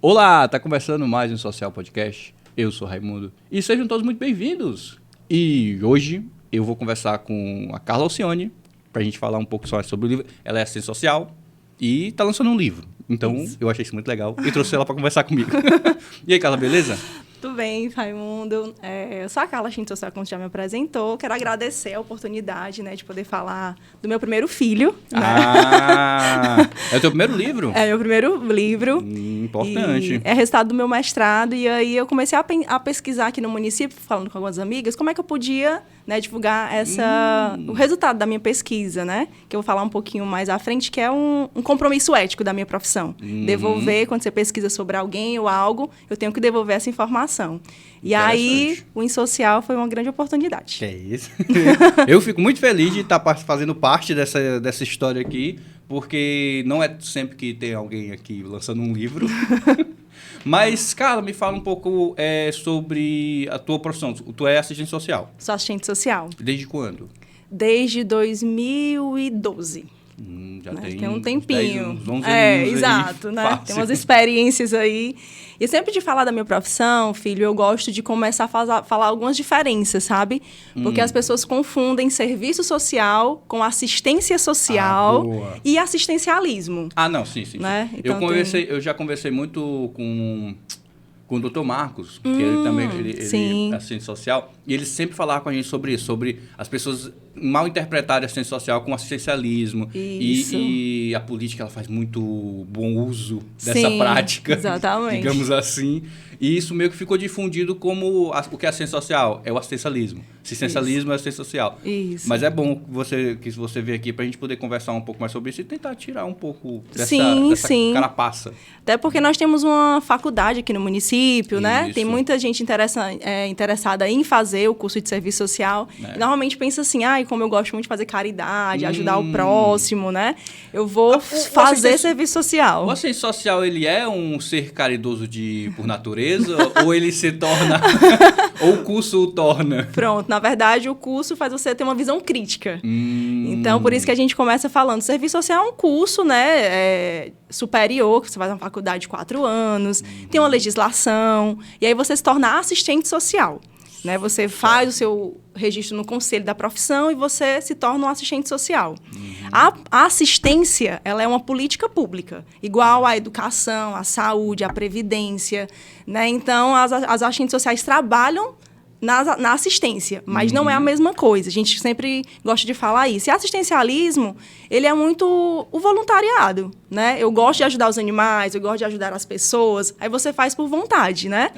Olá, tá começando mais um Social Podcast. Eu sou Raimundo e sejam todos muito bem-vindos. E hoje eu vou conversar com a Carla Alcione pra gente falar um pouco só sobre o livro. Ela é assistente social e tá lançando um livro. Então eu achei isso muito legal e trouxe ela pra conversar comigo. E aí, Carla, beleza? Tudo bem, Raimundo. Eu sou a Carla, assistente social, como você já me apresentou. Quero agradecer a oportunidade, né, de poder falar do meu primeiro filho. Né? Ah, é o teu primeiro livro? É meu primeiro livro. Importante. É resultado do meu mestrado. E aí eu comecei a pesquisar aqui no município, falando com algumas amigas, como é que eu podia, né, divulgar o resultado da minha pesquisa, né? Que eu vou falar um pouquinho mais à frente, que é um compromisso ético da minha profissão. Devolver, quando você pesquisa sobre alguém ou algo, eu tenho que devolver essa informação. E aí, o InSocial foi uma grande oportunidade. Que é isso. Eu fico muito feliz de estar fazendo parte dessa história aqui, porque não é sempre que tem alguém aqui lançando um livro. Mas, Carla, me fala um pouco sobre a tua profissão. Tu é assistente social. Sou assistente social. Desde quando? Desde 2012. Já né? tem um tempinho. Uns 11 anos exato, aí, né? fácil. Tem umas experiências aí. E sempre de falar da minha profissão, filho, eu gosto de começar a falar algumas diferenças, sabe? Porque as pessoas confundem serviço social com assistência social e assistencialismo. Ah, não, sim. Né? Então, eu já conversei muito com o Dr. Marcos, que ele também ele é assistente social, e ele sempre falava com a gente sobre isso, sobre as pessoas mal interpretarem assistente social com assistencialismo. E a política ela faz muito bom uso dessa prática, exatamente. digamos assim. E isso meio que ficou difundido como o que é assistência social, é o assistencialismo. Assistencialismo é assistência social. Isso. Mas é bom que você veja aqui para a gente poder conversar um pouco mais sobre isso e tentar tirar um pouco dessa carapaça. Até porque nós temos uma faculdade aqui no município, né? Tem muita gente interessada em fazer o curso de serviço social. E normalmente pensa assim, como eu gosto muito de fazer caridade, ajudar o próximo, né? Eu vou fazer serviço social. O assistente social, ele é um ser caridoso por natureza? Ou ele se torna... ou o curso o torna? Pronto, na verdade, o curso faz você ter uma visão crítica. Então, por isso que a gente começa falando, serviço social é um curso, né, superior, que você faz uma faculdade de 4 anos, tem uma legislação, e aí você se torna assistente social. Né? Você faz o seu registro no conselho da profissão e você se torna um assistente social. A assistência, ela é uma política pública, igual à educação, à saúde, à previdência. Né? Então, as assistentes sociais trabalham na assistência, mas não é a mesma coisa. A gente sempre gosta de falar isso. E assistencialismo, ele é muito o voluntariado, né? Eu gosto de ajudar os animais, eu gosto de ajudar as pessoas. Aí você faz por vontade, né?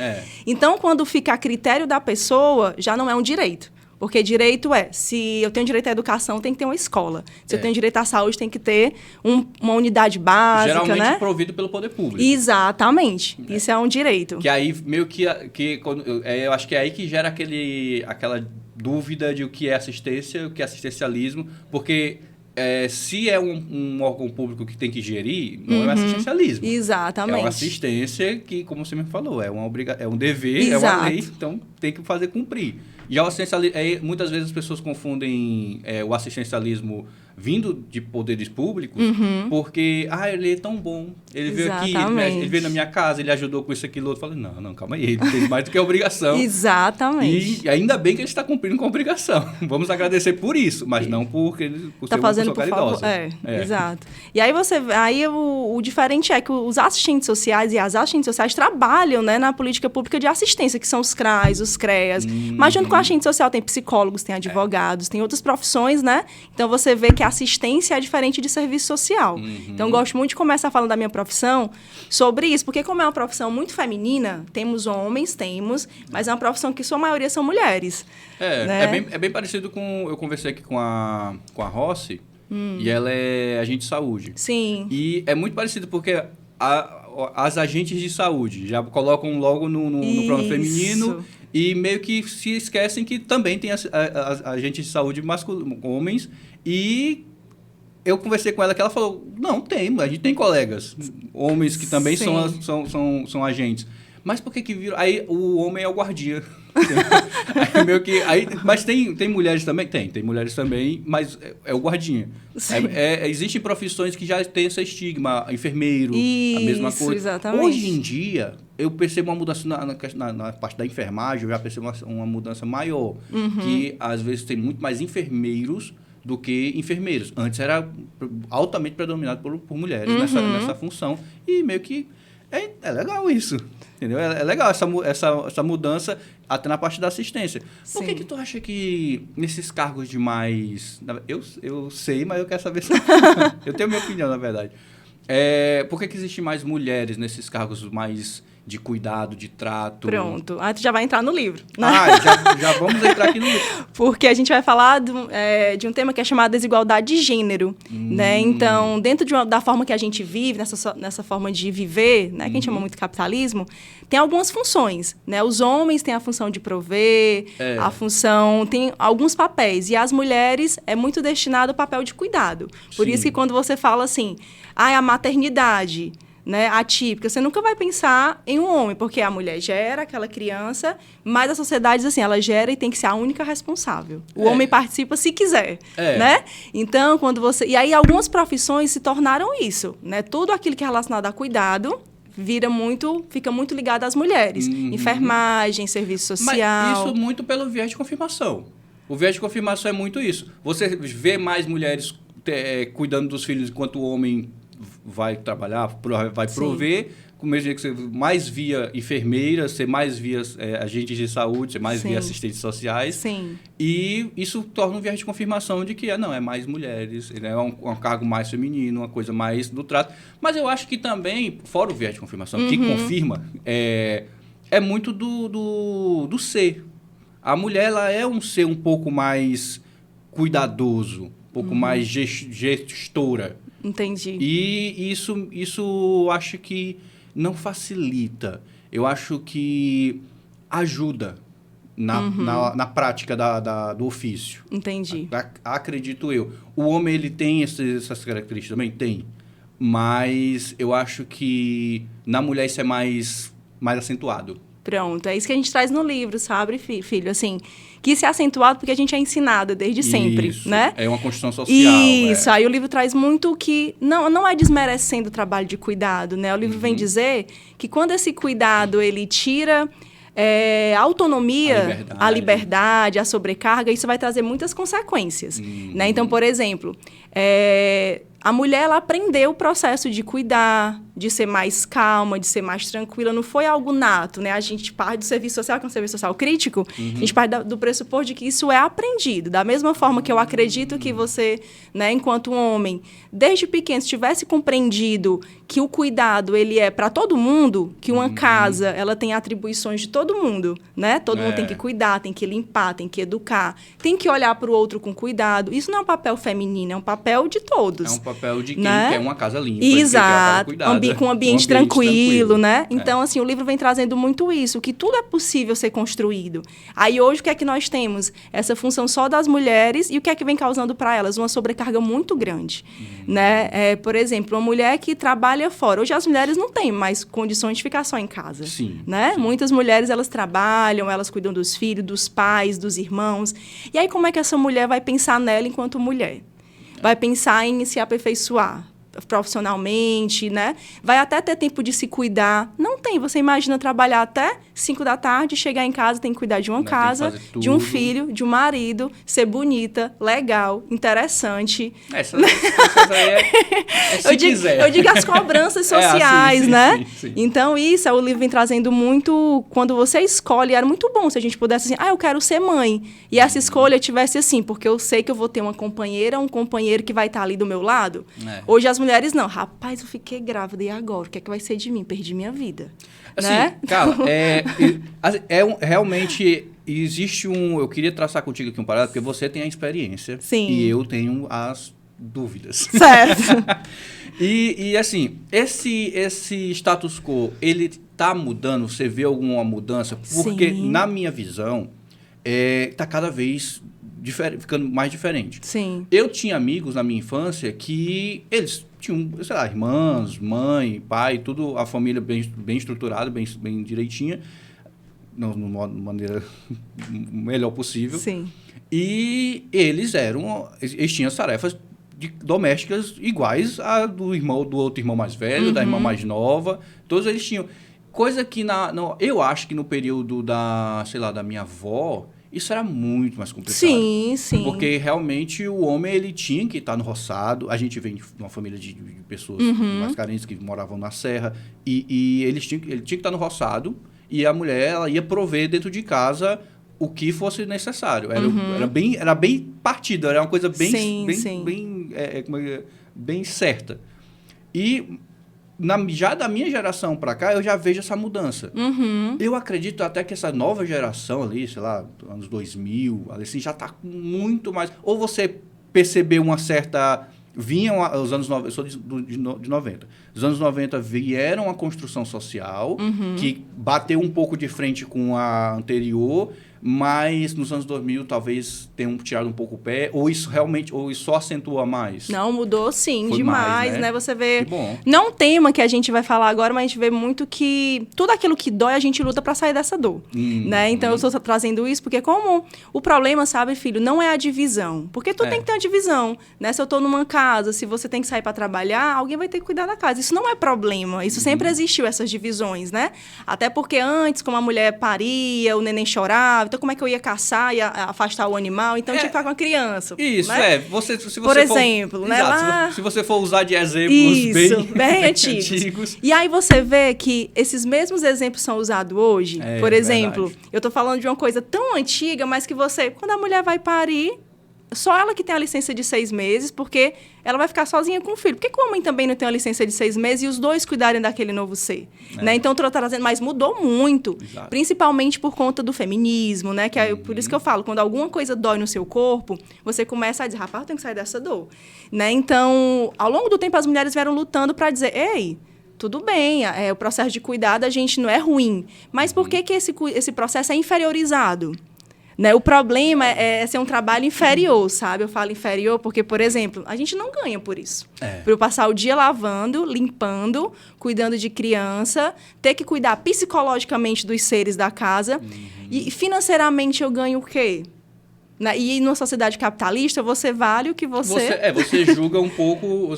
Então, quando fica a critério da pessoa, já não é um direito. Porque direito se eu tenho direito à educação, tem que ter uma escola. Se eu tenho direito à saúde, tem que ter uma unidade básica, geralmente, né? provido pelo poder público. Exatamente. Isso é um direito. Que aí, meio que eu acho que é aí que gera aquela dúvida de o que é assistência, o que é assistencialismo, porque... se é um órgão público que tem que gerir, não é um assistencialismo. Exatamente. É uma assistência que, como você me falou, é um dever, é uma lei, então tem que fazer cumprir. E o assistencialismo, muitas vezes as pessoas confundem o assistencialismo vindo de poderes públicos, porque, ele é tão bom, ele veio aqui, ele veio na minha casa, ele ajudou com isso, aquilo, outro. Eu falei, não, calma aí, ele fez mais do que a obrigação. Exatamente. E ainda bem que ele está cumprindo com a obrigação. Vamos agradecer por isso, mas não por ser uma pessoa caridosa. Exato. E aí o diferente é que os assistentes sociais e as assistentes sociais trabalham, né, na política pública de assistência, que são os CRAs, os CREAs. Mas junto com a assistente social tem psicólogos, tem advogados, tem outras profissões, né? Então você vê que a assistência é diferente de serviço social. Então eu gosto muito de começar falando da minha profissão sobre isso, porque como é uma profissão muito feminina, temos homens, mas é uma profissão que sua maioria são mulheres. Né? É bem parecido com... Eu conversei aqui com a Rossi, e ela é agente de saúde. Sim. E é muito parecido porque as agentes de saúde já colocam logo no plano feminino e meio que se esquecem que também tem as agentes de saúde homens. E eu conversei com ela que ela falou, a gente tem colegas, homens que também são agentes. Mas por que virou? Aí o homem é o guardiã. Aí, meio que, aí, mas tem mulheres também? Tem mulheres também, mas é o guardinha. Existem profissões que já têm esse estigma, enfermeiro, a mesma coisa. Exatamente. Hoje em dia, eu percebo uma mudança na parte da enfermagem, eu já percebo uma mudança maior, que às vezes tem muito mais enfermeiros do que enfermeiros. Antes era altamente predominado por mulheres nessa função, e meio que é legal isso. Entendeu? É legal essa mudança até na parte da assistência. Por que tu acha que nesses cargos de mais... Eu sei, mas eu quero saber se... Eu tenho a minha opinião, na verdade. Por que existem mais mulheres nesses cargos mais de cuidado, de trato? Pronto. Aí tu já vai entrar no livro. Né? Já vamos entrar aqui no livro. Porque a gente vai falar de um tema que é chamado desigualdade de gênero. Né? Então, dentro da forma que a gente vive, nessa forma de viver, né, que a gente chama muito capitalismo, tem algumas funções. Né? Os homens têm a função de prover, a função... Tem alguns papéis. E as mulheres é muito destinado ao papel de cuidado. Por isso que quando você fala assim, a maternidade... Né, atípica, você nunca vai pensar em um homem, porque a mulher gera aquela criança, mas a sociedade diz assim, ela gera e tem que ser a única responsável. O homem participa se quiser, né? Então, quando você... E aí, algumas profissões se tornaram isso, né? Tudo aquilo que é relacionado a cuidado fica muito ligado às mulheres. Enfermagem, serviço social... Mas isso muito pelo viés de confirmação. O viés de confirmação é muito isso. Você vê mais mulheres cuidando dos filhos enquanto o homem... vai trabalhar, vai prover, com o mesmo jeito que você mais via enfermeiras, você mais via agentes de saúde, você mais via assistentes sociais. Sim. E isso torna um viés de confirmação de que é mais mulheres, é um cargo mais feminino, uma coisa mais do trato. Mas eu acho que também, fora o viés de confirmação, que confirma, é muito do ser. A mulher ela é um ser um pouco mais cuidadoso, um pouco mais gestora. Entendi. E isso eu acho que não facilita. Eu acho que ajuda na prática do ofício. Entendi. Acredito eu. O homem ele tem essas características também? Tem. Mas eu acho que na mulher isso é mais acentuado. Pronto, é isso que a gente traz no livro, sabe, filho? Assim, que isso é acentuado porque a gente é ensinada desde sempre, né? É uma construção social. Isso, aí o livro traz muito que... Não é desmerecendo o trabalho de cuidado, né? O livro vem dizer que quando esse cuidado, ele tira... a autonomia, a liberdade, a sobrecarga, isso vai trazer muitas consequências. Né? Então, por exemplo, a mulher ela aprendeu o processo de cuidar, de ser mais calma, de ser mais tranquila. Não foi algo nato, né? A gente parte do serviço social, que é um serviço social crítico, a gente parte do pressuposto de que isso é aprendido. Da mesma forma que eu acredito que você, né, enquanto homem, desde pequeno, se tivesse compreendido que o cuidado ele é para todo mundo, que uma casa ela tem atribuições de todo mundo, né? Todo mundo tem que cuidar, tem que limpar, tem que educar, tem que olhar para o outro com cuidado. Isso não é um papel feminino, é um papel de todos. É um papel de quem quer uma casa limpa. Exato. Com um ambiente tranquilo, né? Então, assim, o livro vem trazendo muito isso, que tudo é possível ser construído. Aí, hoje, o que é que nós temos? Essa função só das mulheres e o que é que vem causando para elas? Uma sobrecarga muito grande, né? Por exemplo, uma mulher que trabalha fora. Hoje, as mulheres não têm mais condições de ficar só em casa, né? Sim. Muitas mulheres, elas trabalham, elas cuidam dos filhos, dos pais, dos irmãos. E aí, como é que essa mulher vai pensar nela enquanto mulher? Vai pensar em se aperfeiçoar profissionalmente, né? Vai até ter tempo de se cuidar. Não tem. Você imagina trabalhar até 5 da tarde, chegar em casa, tem que cuidar de uma casa, de um filho, de um marido, ser bonita, legal, interessante. Essa aí se quiser. Eu digo as cobranças sociais, sim, né? Sim. Então, isso, o livro vem trazendo muito... Quando você escolhe, era muito bom se a gente pudesse assim, eu quero ser mãe. E essa escolha tivesse assim, porque eu sei que eu vou ter uma companheira, um companheiro que vai estar ali do meu lado. Hoje, as mulheres não. Rapaz, eu fiquei grávida, e agora? O que é que vai ser de mim? Perdi minha vida. Assim, né? Cara, realmente existe eu queria traçar contigo aqui um paralelo, porque você tem a experiência. Sim. E eu tenho as dúvidas. Certo. E assim, esse status quo, ele tá mudando? Você vê alguma mudança? Porque, na minha visão, tá cada vez ficando mais diferente. Sim. Eu tinha amigos na minha infância que eles tinham, sei lá, irmãs, mãe, pai, tudo, a família bem estruturada, bem direitinha. maneira melhor possível. Sim. E eles tinham as tarefas domésticas iguais a do outro irmão mais velho, da irmã mais nova. Todos eles tinham. Coisa que eu acho que no período da minha avó, isso era muito mais complicado. Sim, sim. Porque realmente o homem ele tinha que estar no roçado. A gente vem de uma família de pessoas mais carentes que moravam na serra. E ele tinha que estar no roçado. E a mulher ela ia prover dentro de casa o que fosse necessário. Era bem partido, era uma coisa bem certa. E já da minha geração para cá, eu já vejo essa mudança. Eu acredito até que essa nova geração ali, sei lá, anos 2000, assim, já está muito mais... Ou você percebeu uma certa... Os anos 90, eu sou de 90. Os anos 90 vieram a construção social, que bateu um pouco de frente com a anterior, mas nos anos 2000 talvez tenham tirado um pouco o pé, ou isso só acentua mais? Não, mudou sim, foi demais, mais, né? Você vê... Que bom. Não é um tema que a gente vai falar agora, mas a gente vê muito que tudo aquilo que dói, a gente luta para sair dessa dor, né? Então, eu estou trazendo isso porque como o problema, sabe, filho, não é a divisão. Porque tu tem que ter uma divisão, né? Se eu estou numa casa, se você tem que sair para trabalhar, alguém vai ter que cuidar da casa. Isso não é problema. Isso sempre existiu, essas divisões, né? Até porque antes, como a mulher paria, o neném chorava, então como é que eu ia caçar e afastar o animal? Então tinha que ficar com a criança. Isso, né? Por exemplo, né? Lá... Se você for usar de exemplos bem antigos. E aí você vê que esses mesmos exemplos são usados hoje. Por exemplo, eu tô falando de uma coisa tão antiga, mas que quando a mulher vai parir, só ela que tem a licença de 6 meses, porque ela vai ficar sozinha com o filho. Por que o homem também não tem a licença de 6 meses e os dois cuidarem daquele novo ser? Né? Então, estou trazendo... Mas mudou muito. Exato. Principalmente por conta do feminismo, né? Que por isso que eu falo, quando alguma coisa dói no seu corpo, você começa a dizer, rapaz, eu tenho que sair dessa dor. Né? Então, ao longo do tempo, as mulheres vieram lutando para dizer, ei... Tudo bem, o processo de cuidado a gente não é ruim. Mas por que esse processo é inferiorizado? Né? O problema é ser um trabalho inferior, sabe? Eu falo inferior porque, por exemplo, a gente não ganha por isso. Por eu passar o dia lavando, limpando, cuidando de criança, ter que cuidar psicologicamente dos seres da casa. E financeiramente eu ganho o quê? E numa sociedade capitalista, você vale o que você... Você julga um pouco,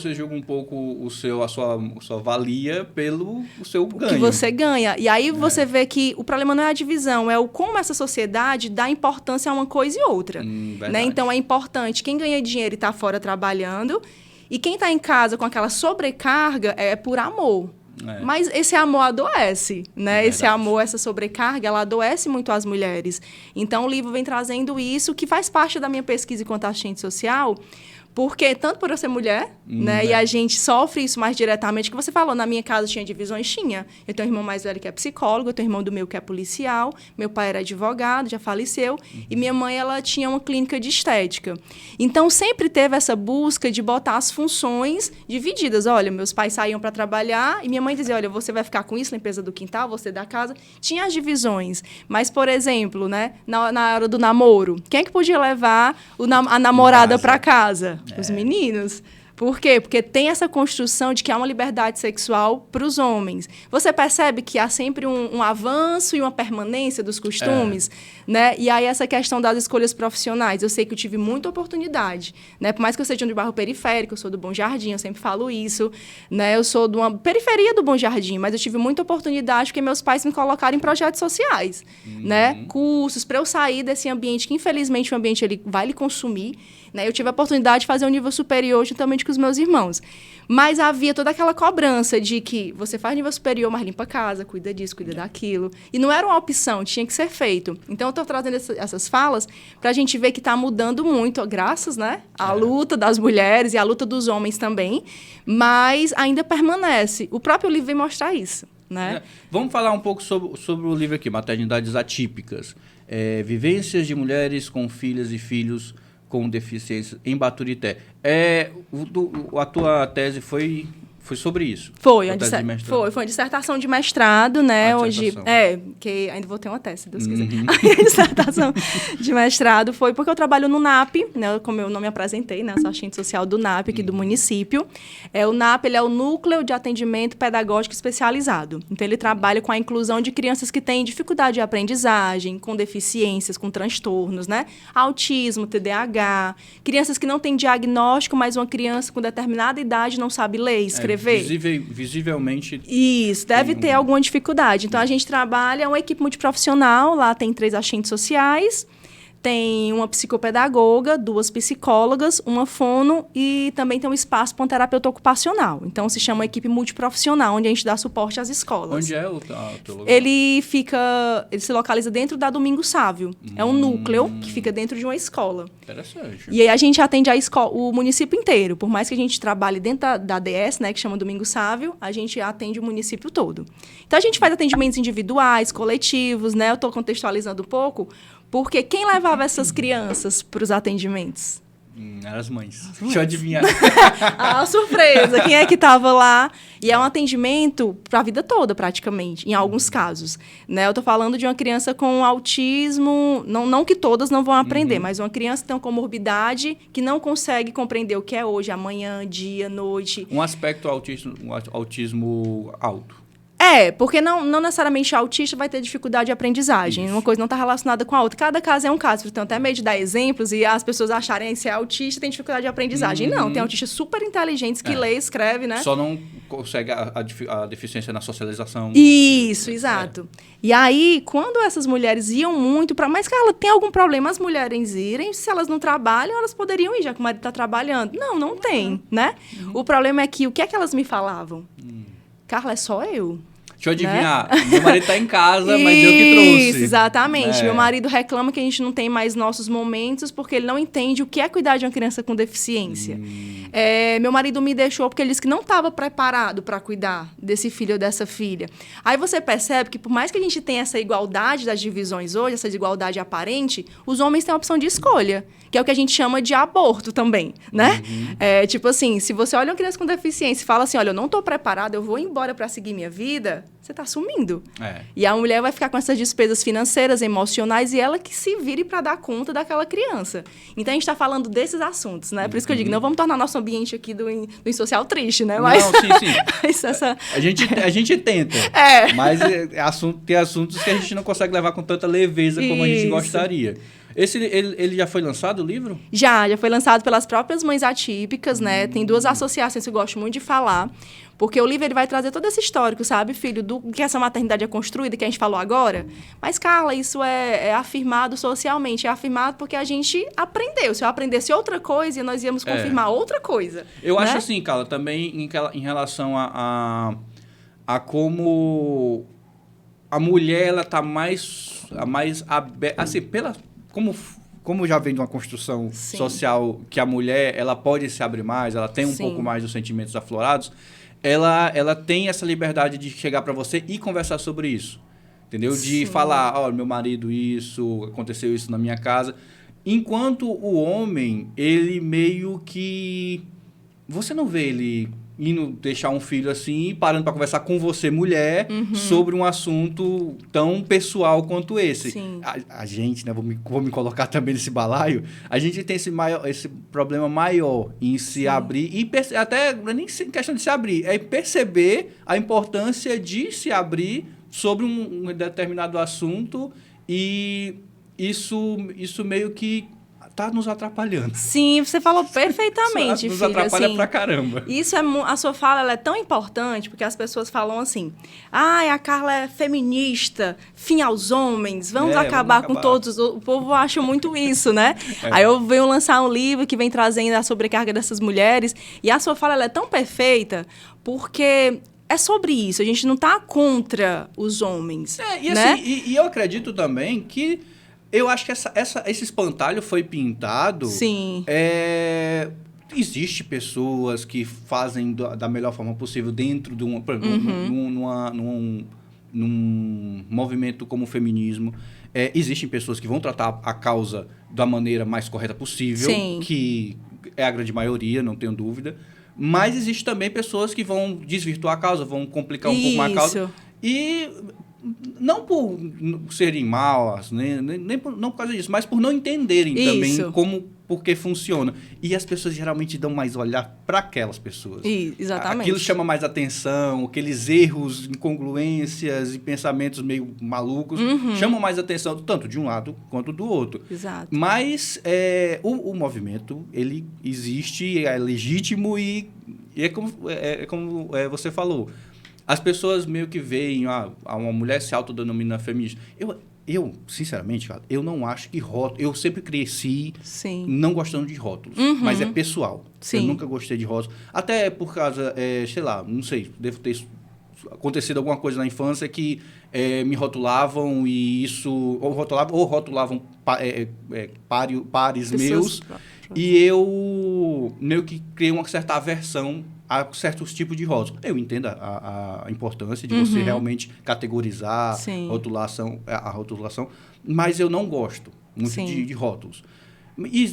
a sua valia pelo o seu ganho. O que você ganha. E aí você vê que o problema não é a divisão, é como essa sociedade dá importância a uma coisa e outra. Né? Então, é importante quem ganha dinheiro e está fora trabalhando, e quem está em casa com aquela sobrecarga é por amor. Mas esse amor adoece, né? Esse amor, essa sobrecarga, ela adoece muito as mulheres. Então, o livro vem trazendo isso, que faz parte da minha pesquisa enquanto assistente social, porque, tanto por eu ser mulher, né? E a gente sofre isso mais diretamente, que você falou, na minha casa tinha divisões? Tinha. Eu tenho um irmão mais velho que é psicólogo, eu tenho um irmão do meu que é policial, meu pai era advogado, já faleceu, e minha mãe, ela tinha uma clínica de estética. Então, sempre teve essa busca de botar as funções divididas. Olha, meus pais saíam para trabalhar, e minha mãe dizia, olha, você vai ficar com isso, limpeza do quintal, você da casa. Tinha as divisões. Mas, por exemplo, né, na hora do namoro, quem é que podia levar a namorada para casa? Os meninos. Por quê? Porque tem essa construção de que há uma liberdade sexual para os homens. Você percebe que há sempre um avanço e uma permanência dos costumes, né? E aí essa questão das escolhas profissionais. Eu sei que eu tive muita oportunidade, né? Por mais que eu seja de um bairro periférico, eu sou do Bom Jardim, eu sempre falo isso, né? Eu sou de uma periferia do Bom Jardim, mas eu tive muita oportunidade porque meus pais me colocaram em projetos sociais, né? Cursos, para eu sair desse ambiente que, infelizmente, o ambiente ele vai lhe consumir. Né? Eu tive a oportunidade de fazer um nível superior juntamente com os meus irmãos. Mas havia toda aquela cobrança de que você faz nível superior, mas limpa a casa, cuida disso, cuida daquilo. E não era uma opção, tinha que ser feito. Então, eu estou trazendo essas falas para a gente ver que está mudando muito, graças, né, à luta das mulheres e à luta dos homens também, mas ainda permanece. O próprio livro vem mostrar isso. Né? Vamos falar um pouco sobre o livro aqui, Maternidades Atípicas. Vivências de mulheres com filhas e filhos com deficiência em Baturité. A tua tese foi Foi sobre isso? Foi uma dissertação de mestrado, né? Hoje, que ainda vou ter uma tese, se Deus quiser. A dissertação de mestrado foi porque eu trabalho no NAP, né? Como eu não me apresentei, né? Eu sou assistente social do NAP aqui do município. O NAP, ele é o Núcleo de Atendimento Pedagógico Especializado. Então, ele trabalha com a inclusão de crianças que têm dificuldade de aprendizagem, com deficiências, com transtornos, né? Autismo, TDAH, crianças que não têm diagnóstico, mas uma criança com determinada idade não sabe ler e escrever. Visivelmente... Isso, deve ter alguma dificuldade. Então, a gente trabalha, é uma equipe multiprofissional, lá tem 3 agentes sociais, tem uma psicopedagoga, 2 psicólogas, uma fono e também tem um espaço para um terapeuta ocupacional. Então, se chama equipe multiprofissional, onde a gente dá suporte às escolas. Onde é o teu lugar? Ele se localiza dentro da Domingo Sávio. É um núcleo que fica dentro de uma escola. Interessante. E aí a gente atende o município inteiro. Por mais que a gente trabalhe dentro da DS, né, que chama Domingo Sávio, a gente atende o município todo. Então, a gente faz atendimentos individuais, coletivos, né? Eu estou contextualizando um pouco, porque quem levava essas crianças para os atendimentos? Eram as mães. Deixa eu adivinhar. Surpresa! Quem é que estava lá? E é um atendimento para a vida toda, praticamente, em alguns casos. Né? Eu estou falando de uma criança com autismo, não que todas não vão aprender, mas uma criança que tem uma comorbidade que não consegue compreender o que é hoje, amanhã, dia, noite. Um aspecto autismo alto. Porque não necessariamente o autista vai ter dificuldade de aprendizagem. Isso. Uma coisa não está relacionada com a outra. Cada caso é um caso. Então, até meio de dar exemplos e as pessoas acharem que se é autista tem dificuldade de aprendizagem. Não, tem autistas super inteligentes que lê e escreve, né? Só não consegue a deficiência na socialização. Isso, exato. E aí, quando essas mulheres iam muito para... Mas, Carla, tem algum problema as mulheres irem? Se elas não trabalham, elas poderiam ir, já que o marido está trabalhando. Não tem, né? O problema é que o que é que elas me falavam? Carla, é só eu. Deixa eu adivinhar. Né? Meu marido está em casa, mas eu que trouxe. Isso, exatamente. Meu marido reclama que a gente não tem mais nossos momentos porque ele não entende o que é cuidar de uma criança com deficiência. Meu marido me deixou porque ele disse que não estava preparado para cuidar desse filho ou dessa filha. Aí você percebe que, por mais que a gente tenha essa igualdade das divisões hoje, essa desigualdade aparente, os homens têm a opção de escolha, que é o que a gente chama de aborto também, né? Tipo assim, se você olha uma criança com deficiência e fala assim, olha, eu não estou preparado, eu vou embora para seguir minha vida, você está sumindo. E a mulher vai ficar com essas despesas financeiras, emocionais, e ela que se vire para dar conta daquela criança. Então, a gente está falando desses assuntos, né? Por isso que eu digo, não vamos tornar nosso ambiente aqui do social triste, né? Mas, não, sim. Mas a gente tenta. Mas tem assuntos que a gente não consegue levar com tanta leveza como a gente gostaria. Ele já foi lançado, o livro? Já foi lançado pelas próprias mães atípicas, né? Tem 2 associações que eu gosto muito de falar, porque o livro ele vai trazer todo esse histórico, sabe, filho, do que essa maternidade é construída, que a gente falou agora. Mas, Carla, isso é afirmado socialmente, é afirmado porque a gente aprendeu. Se eu aprendesse outra coisa, nós íamos confirmar outra coisa. Eu acho assim, Carla, também em relação a como a mulher ela tá mais aberta, assim, como já vem de uma construção social que a mulher ela pode se abrir mais, ela tem um pouco mais dos sentimentos aflorados, ela tem essa liberdade de chegar para você e conversar sobre isso, entendeu? De falar, meu marido aconteceu isso na minha casa. Enquanto o homem, ele meio que... Você não vê ele indo deixar um filho assim, parando para conversar com você, mulher, sobre um assunto tão pessoal quanto esse. A gente, né, vou me colocar também nesse balaio, a gente tem esse problema maior em se abrir, e até nem questão de se abrir, é perceber a importância de se abrir sobre um determinado assunto, e isso meio que tá nos atrapalhando. Sim, você falou perfeitamente, nos filha. Atrapalha assim, pra caramba. Isso a sua fala ela é tão importante, porque as pessoas falam assim, a Carla é feminista, fim aos homens, vamos acabar com todos. O povo acha muito isso, né? Aí eu venho lançar um livro que vem trazendo a sobrecarga dessas mulheres, e a sua fala ela é tão perfeita, porque... É sobre isso, a gente não tá contra os homens. E, né? assim, e eu acredito também que eu acho que esse espantalho foi pintado... Sim. Existe pessoas que fazem da melhor forma possível dentro de num movimento como o feminismo. Existem pessoas que vão tratar a causa da maneira mais correta possível, que é a grande maioria, não tenho dúvida. Mas existe também pessoas que vão desvirtuar a causa, vão complicar um pouco mais a causa. E não por serem malas, não por causa disso, mas por não entenderem também por que funciona. E as pessoas geralmente dão mais olhar para aquelas pessoas. Exatamente. Aquilo chama mais atenção, aqueles erros, incongruências e pensamentos meio malucos chamam mais atenção, tanto de um lado quanto do outro. Exato. Mas o movimento, ele existe, é legítimo e é como você falou. As pessoas meio que veem uma mulher se autodenomina feminista. Eu, sinceramente, cara, eu não acho que rótulo... Eu sempre cresci não gostando de rótulos, mas é pessoal. Eu nunca gostei de rótulos. Até por causa, sei lá, não sei, devo ter acontecido alguma coisa na infância que me rotulavam e isso... Ou rotulavam pares meus. E eu meio que criei uma certa aversão a certos tipos de rótulos. Eu entendo a importância de você realmente categorizar a rotulação, mas eu não gosto muito de rótulos.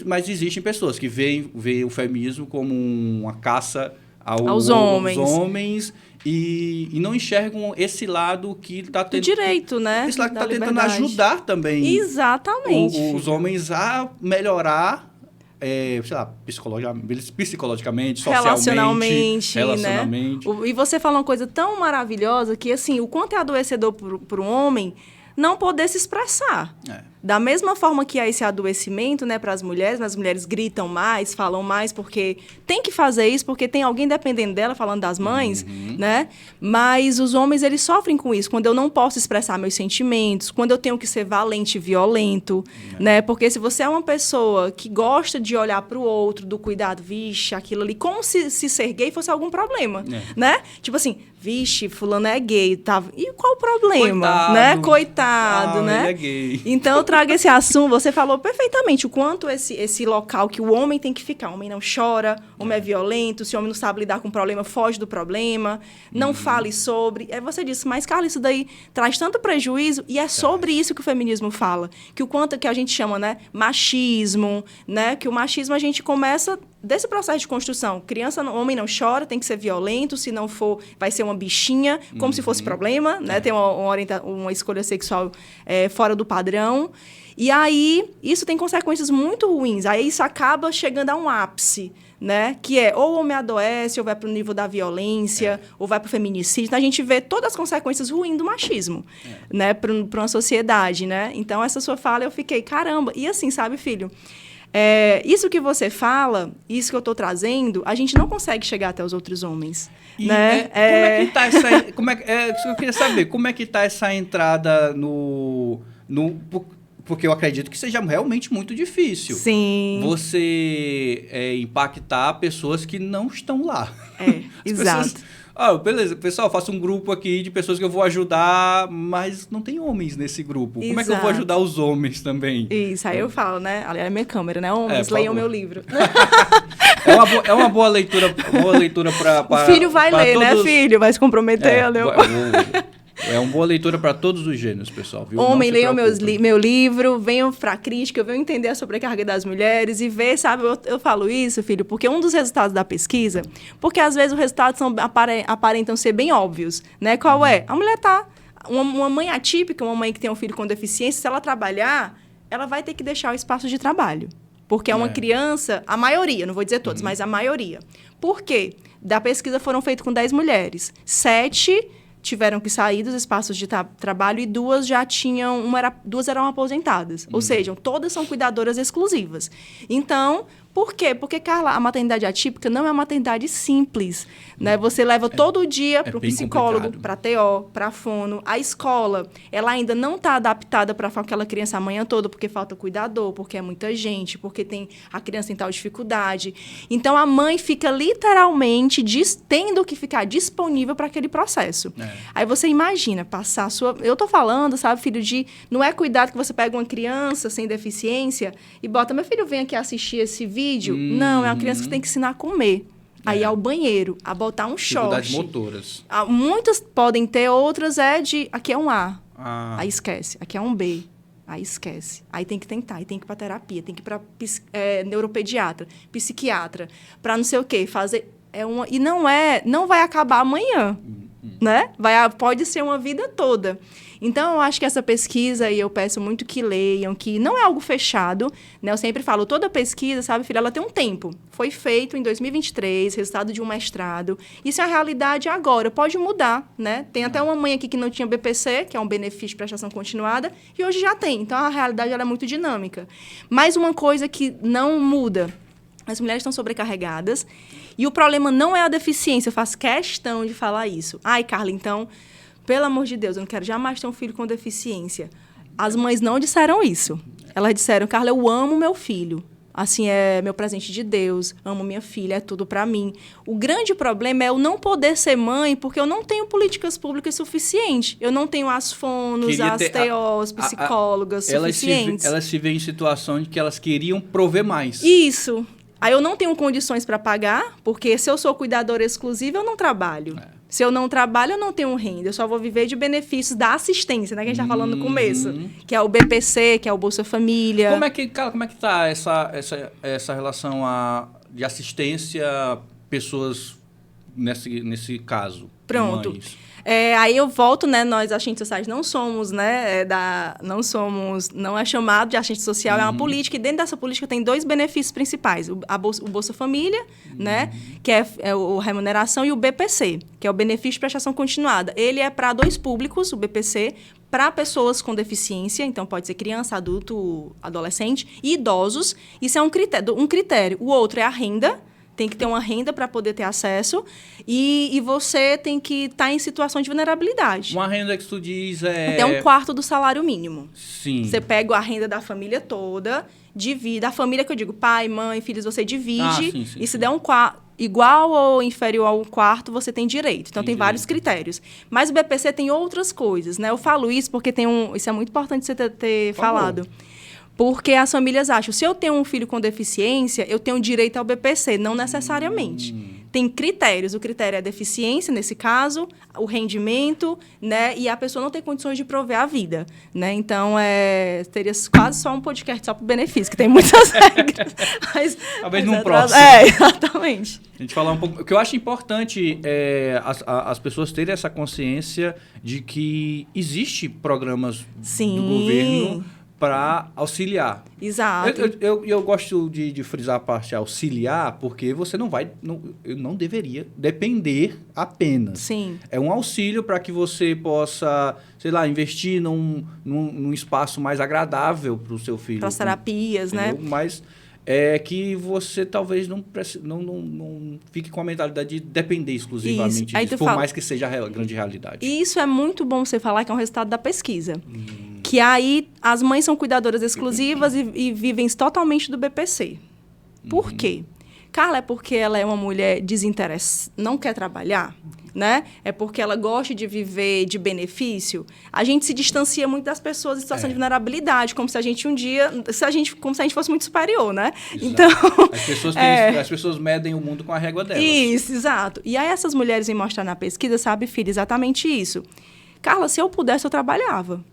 Mas existem pessoas que veem o feminismo como uma caça aos homens e não enxergam esse lado que está tentando... direito, né? Esse lado que está tentando ajudar também os homens a melhorar... sei lá, psicologicamente, socialmente, relacionalmente. Né? E você fala uma coisa tão maravilhosa que, assim, o quanto é adoecedor para um homem não poder se expressar. Da mesma forma que há esse adoecimento, né, para as mulheres gritam mais, falam mais, porque tem que fazer isso, porque tem alguém dependendo dela, falando das mães, né? Mas os homens, eles sofrem com isso, quando eu não posso expressar meus sentimentos, quando eu tenho que ser valente e violento, né? Porque se você é uma pessoa que gosta de olhar para o outro, do cuidado, vixe, aquilo ali, como se ser gay fosse algum problema, né? Tipo assim, vixe, fulano é gay, tá? E qual o problema, né? Coitado, né? Ele é gay. Então, eu trago esse assunto, você falou perfeitamente o quanto esse local que o homem tem que ficar. O homem não chora, o homem é violento, se o homem não sabe lidar com o problema, foge do problema, não fale sobre. Aí você disse, mas, Carla, isso daí traz tanto prejuízo, e é sobre isso que o feminismo fala. Que o quanto que a gente chama, né, machismo, né? Que o machismo a gente começa desse processo de construção. O homem não chora, tem que ser violento, se não for, vai ser uma bichinha, como se fosse problema, né? Tem uma escolha sexual fora do padrão. E aí, isso tem consequências muito ruins. Aí, isso acaba chegando a um ápice, né? Que ou o homem adoece, ou vai para o nível da violência, ou vai para o feminicídio. Então, a gente vê todas as consequências ruins do machismo, né? Para uma sociedade, né? Então, essa sua fala, eu fiquei, caramba. E assim, sabe, filho... isso que você fala, isso que eu estou trazendo, a gente não consegue chegar até os outros homens. E né? Como é que está essa... isso que eu queria saber, como é que está essa entrada porque eu acredito que seja realmente muito difícil. Sim. Você impactar pessoas que não estão lá. Exato. Beleza, pessoal, faço um grupo aqui de pessoas que eu vou ajudar, mas não tem homens nesse grupo. Exato. Como é que eu vou ajudar os homens também? Isso, aí eu falo, né? Ali é a minha câmera, né? Homens, leiam meu livro. É uma boa leitura para o filho vai ler, todos... né, filho? Vai se comprometer. É uma boa leitura para todos os gêneros, pessoal. Viu? Homem, leiam meu livro, venham para a crítica, venham entender a sobrecarga das mulheres e ver, sabe? Eu falo isso, filho, porque um dos resultados da pesquisa, porque às vezes os resultados aparentam ser bem óbvios, né? Qual é? A mulher tá... Uma mãe atípica, uma mãe que tem um filho com deficiência, se ela trabalhar, ela vai ter que deixar o espaço de trabalho. Porque é uma criança, a maioria, não vou dizer todos, mas a maioria. Por quê? Da pesquisa foram feitas com 10 mulheres. 7... tiveram que sair dos espaços de trabalho e duas eram aposentadas. Ou seja, todas são cuidadoras exclusivas. Então, por quê? Porque, Carla, a maternidade atípica não é uma maternidade simples, né? Você leva todo dia para o psicólogo, para TO, para fono. A escola, ela ainda não está adaptada para aquela criança a manhã toda, porque falta cuidador, porque é muita gente, porque a criança tem tal dificuldade. Então, a mãe fica literalmente tendo que ficar disponível para aquele processo. Aí você imagina, passar a sua... Eu tô falando, sabe, filho, não é cuidado que você pega uma criança sem deficiência e bota, meu filho, vem aqui assistir esse vídeo. Não, é uma criança que tem que ensinar a comer. Aí ao banheiro, a botar um short. Dificuldades motoras. Muitas podem ter, outras aqui é um A. Aí esquece, aqui é um B. Aí esquece. Aí tem que tentar, aí tem que ir para terapia, tem que ir para neuropediatra, psiquiatra, para não sei o quê, fazer... E não vai acabar amanhã, né? Pode ser uma vida toda. Então, eu acho que essa pesquisa, e eu peço muito que leiam, que não é algo fechado, né? Eu sempre falo, toda pesquisa, sabe, filha, ela tem um tempo. Foi feito em 2023, resultado de um mestrado. Isso é a realidade agora, pode mudar, né? Tem até uma mãe aqui que não tinha BPC, que é um benefício de prestação continuada, e hoje já tem. Então, a realidade ela é muito dinâmica. Mas uma coisa que não muda, as mulheres estão sobrecarregadas, e o problema não é a deficiência, eu faço questão de falar isso. Ai, Carla, então... Pelo amor de Deus, eu não quero jamais ter um filho com deficiência. As mães não disseram isso. Elas disseram, Carla, eu amo meu filho. Assim, é meu presente de Deus. Amo minha filha, é tudo para mim. O grande problema é eu não poder ser mãe porque eu não tenho políticas públicas suficientes. Eu não tenho as fonos, as TOs, psicólogas suficientes. Elas se veem em situação de que elas queriam prover mais. Isso. Aí eu não tenho condições para pagar, porque se eu sou cuidadora exclusiva, eu não trabalho. Se eu não trabalho, eu não tenho renda. Eu só vou viver de benefícios da assistência, né? Que a gente está falando no começo. Que é o BPC, que é o Bolsa Família. Como é que tá essa relação de assistência a pessoas nesse caso? Pronto. Mães? Aí eu volto, né? Nós, agentes sociais, não somos, né? Não é chamado de agente social, é uma política. E dentro dessa política tem 2 benefícios principais. O Bolsa Família, né? Que é a remuneração, e o BPC, que é o benefício de prestação continuada. Ele é para 2 públicos, o BPC, para pessoas com deficiência, então pode ser criança, adulto, adolescente, e idosos. Isso é um critério. O outro é a renda. Tem que ter uma renda para poder ter acesso e você tem que estar em situação de vulnerabilidade. Uma renda que tu diz Até 1/4 do salário mínimo. Sim. Você pega a renda da família toda, divide. A família que eu digo, pai, mãe, filhos, você divide. E se der igual ou inferior a 1/4, você tem direito. Então, tem vários critérios. Mas o BPC tem outras coisas, né? Eu falo isso porque isso é muito importante você ter falado. Porque as famílias acham, se eu tenho um filho com deficiência, eu tenho direito ao BPC. Não necessariamente. Tem critérios. O critério é a deficiência, nesse caso, o rendimento, né? E a pessoa não tem condições de prover a vida, né? Então, teria quase só um podcast só para o benefício, que tem muitas regras. Talvez num próximo. Exatamente. A gente falar um pouco... O que eu acho importante é as pessoas terem essa consciência de que existe programas do governo para auxiliar. Exato. Eu gosto de frisar a parte auxiliar, porque você não deveria depender apenas. Sim. É um auxílio para que você possa, sei lá, investir num espaço mais agradável para o seu filho. Para as terapias, entendeu? né? Mas é que você talvez não fique com a mentalidade de depender exclusivamente disso, por mais que seja a grande realidade. E isso é muito bom você falar, que é um resultado da pesquisa. Que aí as mães são cuidadoras exclusivas e vivem totalmente do BPC. Por quê? Carla, é porque ela é uma mulher desinteressada, não quer trabalhar, né? É porque ela gosta de viver de benefício. A gente se distancia muito das pessoas em situação de vulnerabilidade, como se a gente como se a gente fosse muito superior, né? Exato. Então, as pessoas medem o mundo com a régua delas. Isso, exato. E aí essas mulheres vêm mostrar na pesquisa, sabe, filha, exatamente isso. Carla, se eu pudesse, eu trabalhava.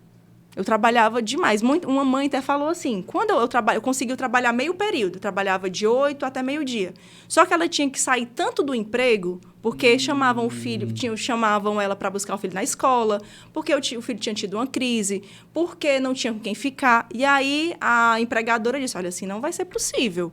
Eu trabalhava demais. Uma mãe até falou assim, quando eu consegui trabalhar meio período, eu trabalhava de 8 até meio-dia. Só que ela tinha que sair tanto do emprego, porque chamavam o filho, chamavam ela para buscar o filho na escola, porque o filho tinha tido uma crise, porque não tinha com quem ficar. E aí a empregadora disse, olha, assim não vai ser possível.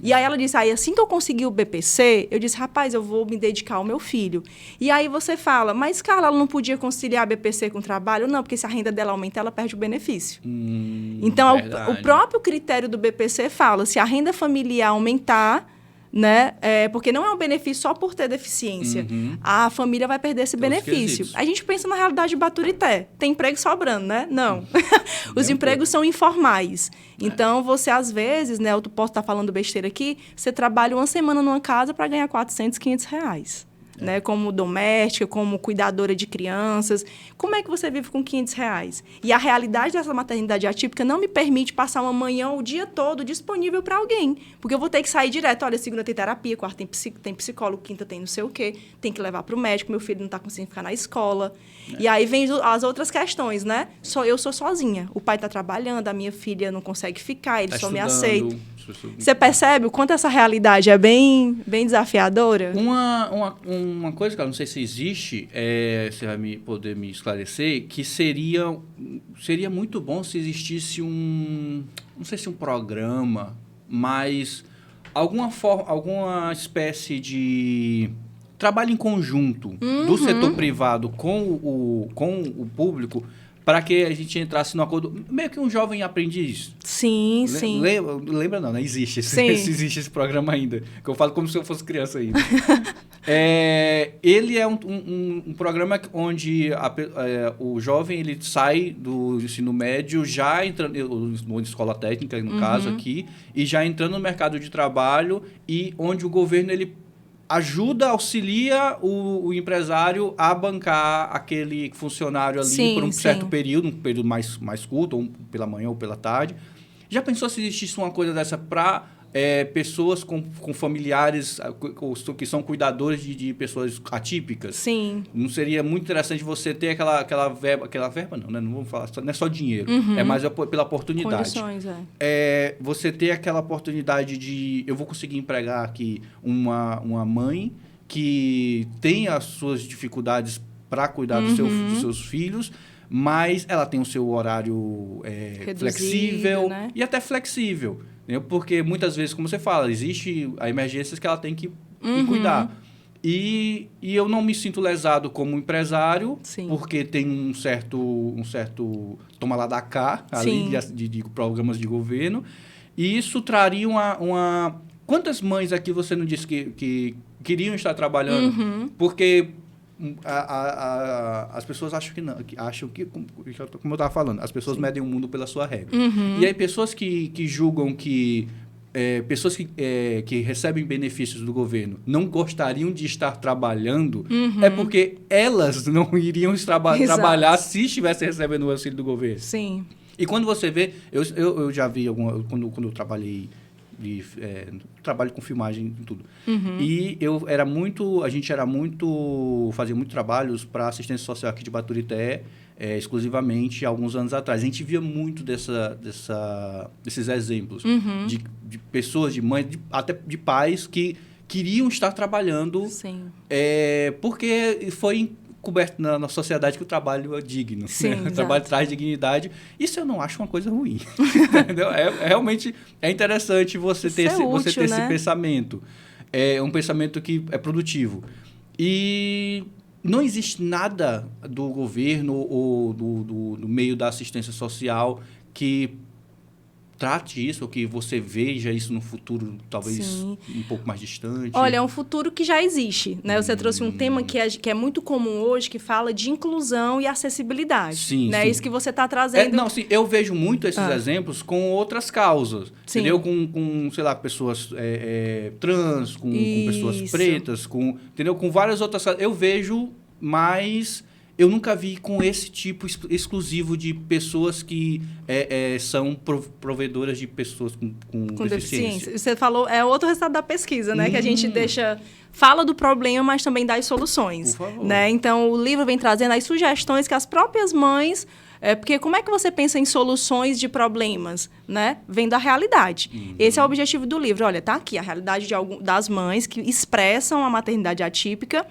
E aí ela disse, assim que eu conseguir o BPC, eu disse, rapaz, eu vou me dedicar ao meu filho. E aí você fala, mas Carla, ela não podia conciliar BPC com trabalho? Não, porque se a renda dela aumenta, ela perde o benefício. Então, o próprio critério do BPC fala, se a renda familiar aumentar, né? Porque não é um benefício só por ter deficiência. A família vai perder esse benefício. A gente pensa na realidade de Baturité. Tem emprego sobrando, né? Não. Os empregos são informais. Então, você, às vezes, né? Eu posso estar falando besteira aqui, você trabalha uma semana numa casa para ganhar 400, 500 reais. né? Como doméstica, como cuidadora de crianças. Como é que você vive com R$500? E a realidade dessa maternidade atípica não me permite passar uma manhã o dia todo disponível para alguém. Porque eu vou ter que sair direto. Olha, segunda tem terapia, quarta tem psicólogo, quinta tem não sei o quê. Tem que levar para o médico, meu filho não está conseguindo ficar na escola. E aí vem as outras questões, né? Eu sou sozinha. O pai está trabalhando, a minha filha não consegue ficar, ele só me aceita. Você percebe o quanto essa realidade é bem desafiadora? Uma coisa, cara, não sei se existe, você vai poder me esclarecer, que seria muito bom se existisse não sei se um programa, mas alguma espécie de trabalho em conjunto do setor privado com o público, para que a gente entrasse no acordo, meio que um jovem aprendiz. Sim, sim. Lembra não, né? Existe esse programa ainda, que eu falo como se eu fosse criança ainda. Ele é um programa onde o jovem ele sai do ensino médio, já entrando na escola técnica, no caso aqui, e já entrando no mercado de trabalho, e onde o governo ele auxilia o empresário a bancar aquele funcionário ali por um certo período, um período mais curto, ou pela manhã ou pela tarde. Já pensou se existisse uma coisa dessa para pessoas com familiares que são cuidadores de pessoas atípicas? Sim. Não seria muito interessante você ter aquela verba não, né? Não vamos falar, não é só dinheiro, é mais pela oportunidade. Condições, você ter aquela oportunidade de... Eu vou conseguir empregar aqui uma mãe que tem as suas dificuldades para cuidar dos seus filhos, mas ela tem o seu horário flexível, né? E até flexível. Porque muitas vezes, como você fala, existe a emergências que ela tem que cuidar. E eu não me sinto lesado como empresário, porque tem um certo toma lá da cá, ali de programas de governo. E isso traria Quantas mães aqui você não disse que queriam estar trabalhando? Porque as pessoas acham que não, como eu estava falando, as pessoas medem o mundo pela sua regra. E aí pessoas que julgam que pessoas que recebem benefícios do governo não gostariam de estar trabalhando, é porque elas não iriam trabalhar se estivessem recebendo o auxílio do governo. Sim. E quando você vê, eu já vi quando eu trabalhei trabalho com filmagem e tudo. E a gente fazia muito trabalhos para assistência social aqui de Baturité, exclusivamente alguns anos atrás. A gente via muito desses exemplos de pessoas, de mães, até de pais que queriam estar trabalhando, porque foi coberto na sociedade que o trabalho é digno. Sim, né? O trabalho traz dignidade. Isso eu não acho uma coisa ruim. Entendeu? Realmente é interessante você ter esse pensamento. É um pensamento que é produtivo. E não existe nada do governo ou do meio da assistência social que trate isso, ou que você veja isso no futuro, talvez um pouco mais distante? Olha, é um futuro que já existe, né? Você trouxe um tema que é muito comum hoje, que fala de inclusão e acessibilidade. Sim, né? sim. Isso que você está trazendo. Eu vejo muito esses exemplos com outras causas. Entendeu? Com, sei lá, pessoas trans, com pessoas pretas, entendeu? Com várias outras causas. Eu vejo, mas eu nunca vi com esse tipo exclusivo de pessoas que são provedodoras de pessoas com deficiência. Você falou, é outro resultado da pesquisa, né? Que a gente fala do problema, mas também dá as soluções. Por favor. Né? Então, o livro vem trazendo as sugestões que as próprias mães... porque como é que você pensa em soluções de problemas? Né? Vem da realidade. Esse é o objetivo do livro. Olha, tá aqui a realidade das mães que expressam a maternidade atípica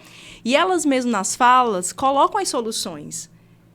e elas mesmas nas falas colocam as soluções.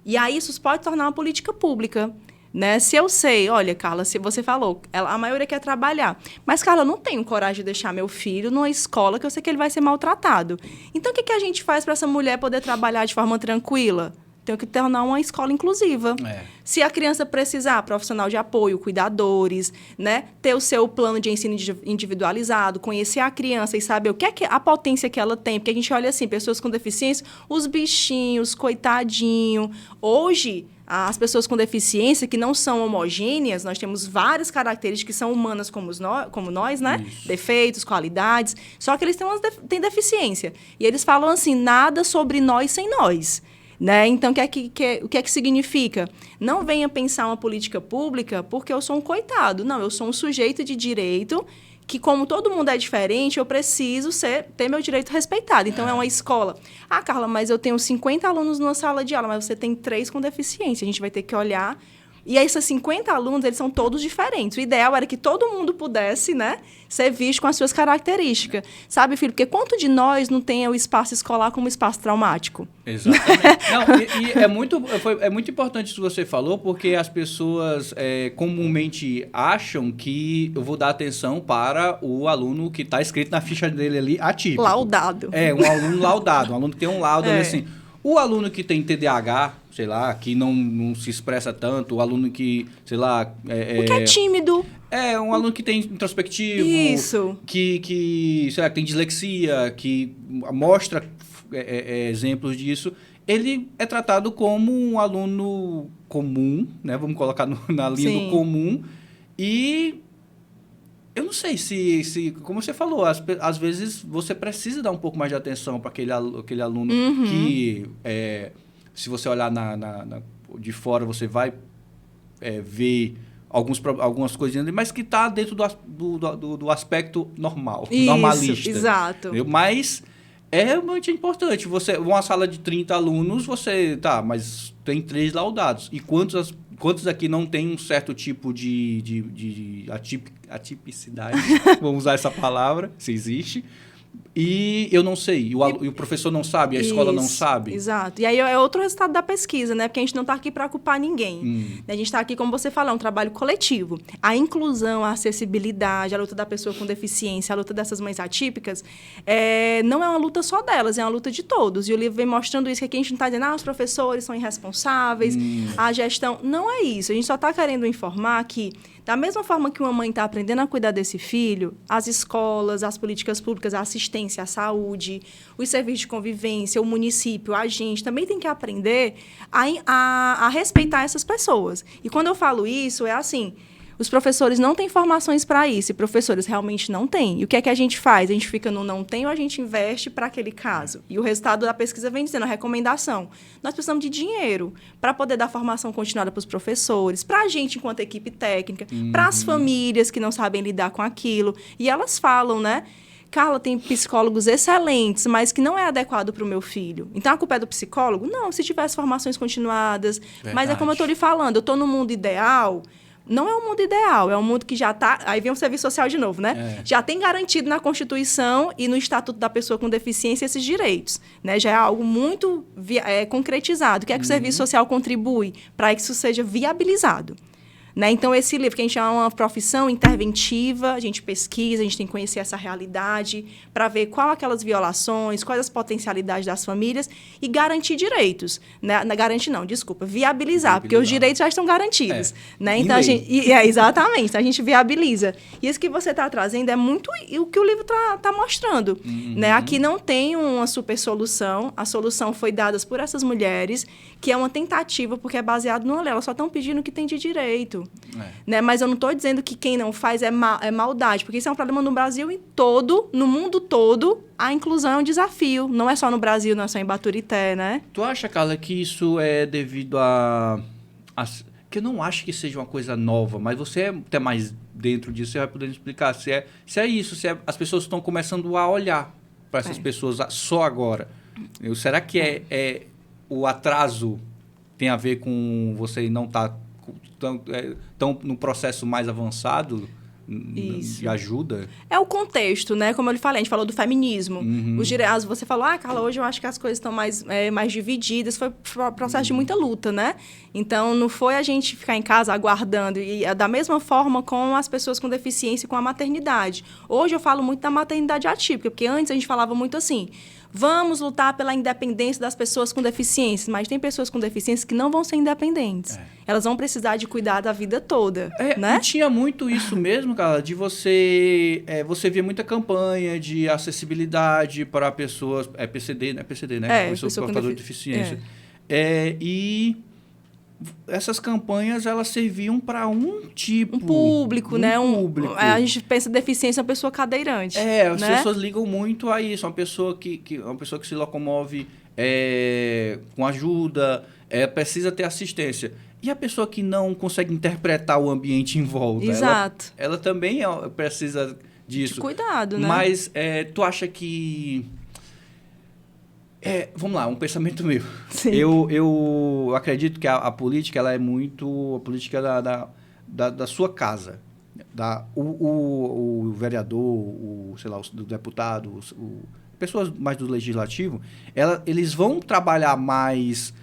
E aí isso pode tornar uma política pública. Né? Se eu sei, olha, Carla, se você falou, a maioria quer trabalhar. Mas, Carla, eu não tenho coragem de deixar meu filho numa escola que eu sei que ele vai ser maltratado. Então, o que a gente faz para essa mulher poder trabalhar de forma tranquila? Tem que tornar uma escola inclusiva. Se a criança precisar, profissional de apoio, cuidadores, né? Ter o seu plano de ensino individualizado, conhecer a criança e saber o que é a potência que ela tem. Porque a gente olha assim, pessoas com deficiência, os bichinhos, coitadinho. Hoje, As pessoas com deficiência, que não são homogêneas, nós temos várias características que são humanas como nós, né? Isso. Defeitos, qualidades, só que eles têm deficiência. E eles falam assim, nada sobre nós sem nós. Né? Então, o que é que significa? Não venha pensar uma política pública porque eu sou um coitado. Não, eu sou um sujeito de direito que, como todo mundo é diferente, eu preciso ter meu direito respeitado. Então, é uma escola. Ah, Carla, mas eu tenho 50 alunos numa sala de aula, mas você tem 3 com deficiência. A gente vai ter que olhar... E esses 50 alunos, eles são todos diferentes. O ideal era que todo mundo pudesse, né, ser visto com as suas características. Sabe, filho? Porque quanto de nós não tem o espaço escolar como espaço traumático? Exatamente. Não, e é muito importante isso que você falou, porque as pessoas comumente acham que eu vou dar atenção para o aluno que está escrito na ficha dele ali, atípico. Laudado. Um aluno laudado, um aluno que tem um laudo ali assim... O aluno que tem TDAH, sei lá, que não se expressa tanto, o aluno que, sei lá... o que é tímido. Um aluno que tem introspectivo. Isso. Que sei lá, tem dislexia, que mostra exemplos disso. Ele é tratado como um aluno comum, né? Vamos colocar na linha do comum. E... Eu não sei se como você falou, às vezes você precisa dar um pouco mais de atenção para aquele aluno que, se você olhar de fora, você vai ver algumas coisinhas, mas que está dentro do aspecto normal, normalista. Exato. Entendeu? Mas é muito importante. Uma sala de 30 alunos, mas tem 3 laudados. E quantos aqui não tem um certo tipo de atipicidade? Vamos usar essa palavra, se existe. E eu não sei, e o professor não sabe, a escola não sabe. Exato. E aí é outro resultado da pesquisa, né? Porque a gente não está aqui para culpar ninguém. A gente está aqui, como você falou, é um trabalho coletivo. A inclusão, a acessibilidade, a luta da pessoa com deficiência, a luta dessas mães atípicas, não é uma luta só delas, é uma luta de todos. E o livro vem mostrando isso, que aqui a gente não está dizendo, os professores são irresponsáveis, a gestão... Não é isso. A gente só está querendo informar que, da mesma forma que uma mãe está aprendendo a cuidar desse filho, as escolas, as políticas públicas, a assistência à saúde, os serviços de convivência, o município, a gente também tem que aprender a respeitar essas pessoas. E quando eu falo isso, é assim... Os professores não têm formações para isso, e professores realmente não têm. E o que é que a gente faz? A gente fica no não tem ou a gente investe para aquele caso? E o resultado da pesquisa vem dizendo, a recomendação. Nós precisamos de dinheiro para poder dar formação continuada para os professores, para a gente enquanto equipe técnica, para as famílias que não sabem lidar com aquilo. E elas falam, né? Carla, tem psicólogos excelentes, mas que não é adequado para o meu filho. Então, a culpa é do psicólogo? Não, se tivesse formações continuadas. Verdade. Mas é como eu estou lhe falando, eu estou no mundo ideal... Não é um mundo ideal, é um mundo que já está... Aí vem o serviço social de novo, né? Já tem garantido na Constituição e no Estatuto da Pessoa com Deficiência esses direitos. Né? Já é algo muito concretizado. O que é que o serviço social contribui para que isso seja viabilizado? Né? Então, esse livro, que a gente chama uma profissão interventiva, a gente pesquisa, a gente tem que conhecer essa realidade para ver qual aquelas violações, quais as potencialidades das famílias e garantir direitos. Né? Garantir não, desculpa, viabilizar, porque os direitos já estão garantidos. Né? Então, exatamente, então a gente viabiliza. E isso que você está trazendo é muito o que o livro está mostrando. Né? Aqui não tem uma super solução, a solução foi dada por essas mulheres, que é uma tentativa, porque é baseado numa lei, elas só estão pedindo o que tem de direito. Né? Mas eu não estou dizendo que quem não faz é maldade, porque isso é um problema no Brasil no mundo todo, a inclusão é um desafio. Não é só no Brasil, não é só em Baturité, né? Tu acha, Carla, que isso é devido que eu não acho que seja uma coisa nova, mas você é até mais dentro disso, você vai poder explicar se é isso, as pessoas estão começando a olhar para essas pessoas só agora. Será que o atraso tem a ver com você não estar tão no processo mais avançado de ajuda? É o contexto, né? Como eu lhe falei, a gente falou do feminismo. Você falou, Carla, hoje eu acho que as coisas estão mais divididas. Foi um processo de muita luta, né? Então, não foi a gente ficar em casa aguardando. E da mesma forma com as pessoas com deficiência e com a maternidade. Hoje eu falo muito da maternidade atípica, porque antes a gente falava muito assim... Vamos lutar pela independência das pessoas com deficiências, mas tem pessoas com deficiências que não vão ser independentes. Elas vão precisar de cuidar da vida toda, né? E tinha muito isso mesmo, cara, de você via muita campanha de acessibilidade para pessoas... PCD, né? PCD, né? Pessoa portadora de deficiência. E essas campanhas, elas serviam para um tipo... Um público, né? Público. A gente pensa em deficiência, uma pessoa cadeirante. As né? pessoas ligam muito a isso. Uma pessoa que se locomove com ajuda, precisa ter assistência. E a pessoa que não consegue interpretar o ambiente em volta? Exato. Ela também precisa disso. De cuidado, né? Mas tu acha que... vamos lá, um pensamento meu. Sim. Eu acredito que a política, ela é muito... A política da sua casa. O vereador, sei lá, o deputado, pessoas mais do legislativo, eles vão trabalhar mais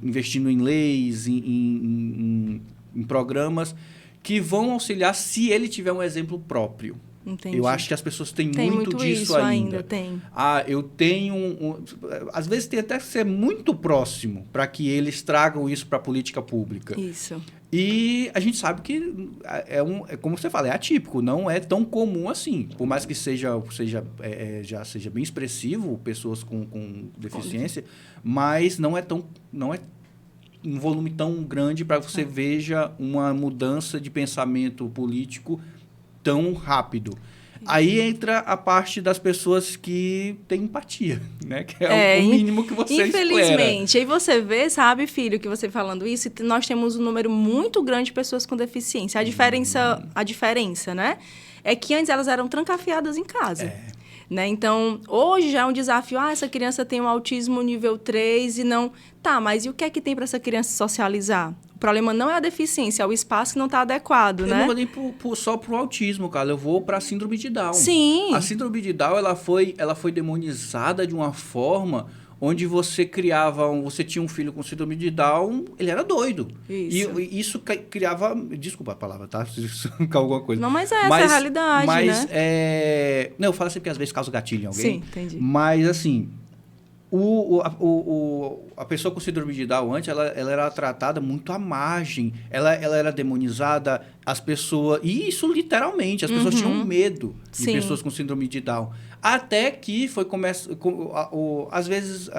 investindo em leis, em programas que vão auxiliar se ele tiver um exemplo próprio. Entendi. Eu acho que as pessoas têm tem muito disso isso ainda. Tem. Eu tenho... às vezes tem até que ser muito próximo para que eles tragam isso para a política pública. Isso. E a gente sabe que como você fala, é atípico, não é tão comum assim. Por mais que já seja bem expressivo, pessoas com deficiência, mas não é um volume tão grande para que você veja uma mudança de pensamento político tão rápido. Aí entra a parte das pessoas que têm empatia, né? Que é o mínimo que você espera. Infelizmente. Aí você vê, sabe, filho, que você falando isso, nós temos um número muito grande de pessoas com deficiência. A diferença, né? É que antes elas eram trancafiadas em casa. Né? Então, hoje já é um desafio. Essa criança tem um autismo nível 3 e não... Tá, mas e o que é que tem para essa criança socializar? O problema não é a deficiência, é o espaço que não está adequado, né? Eu não vou nem só para o autismo, cara. Eu vou para a síndrome de Down. Sim. A síndrome de Down, ela foi demonizada de uma forma onde você tinha um filho com síndrome de Down, ele era doido. Isso. E isso criava... Desculpa a palavra, tá? Se alguma coisa. Não, mas essa é a realidade, né? Não, eu falo assim porque às vezes causa gatilho em alguém. Sim, entendi. Mas, assim... A pessoa com síndrome de Down antes, ela era tratada muito à margem, ela era demonizada, as pessoas... E isso literalmente, as pessoas tinham medo de pessoas com síndrome de Down. Até que às vezes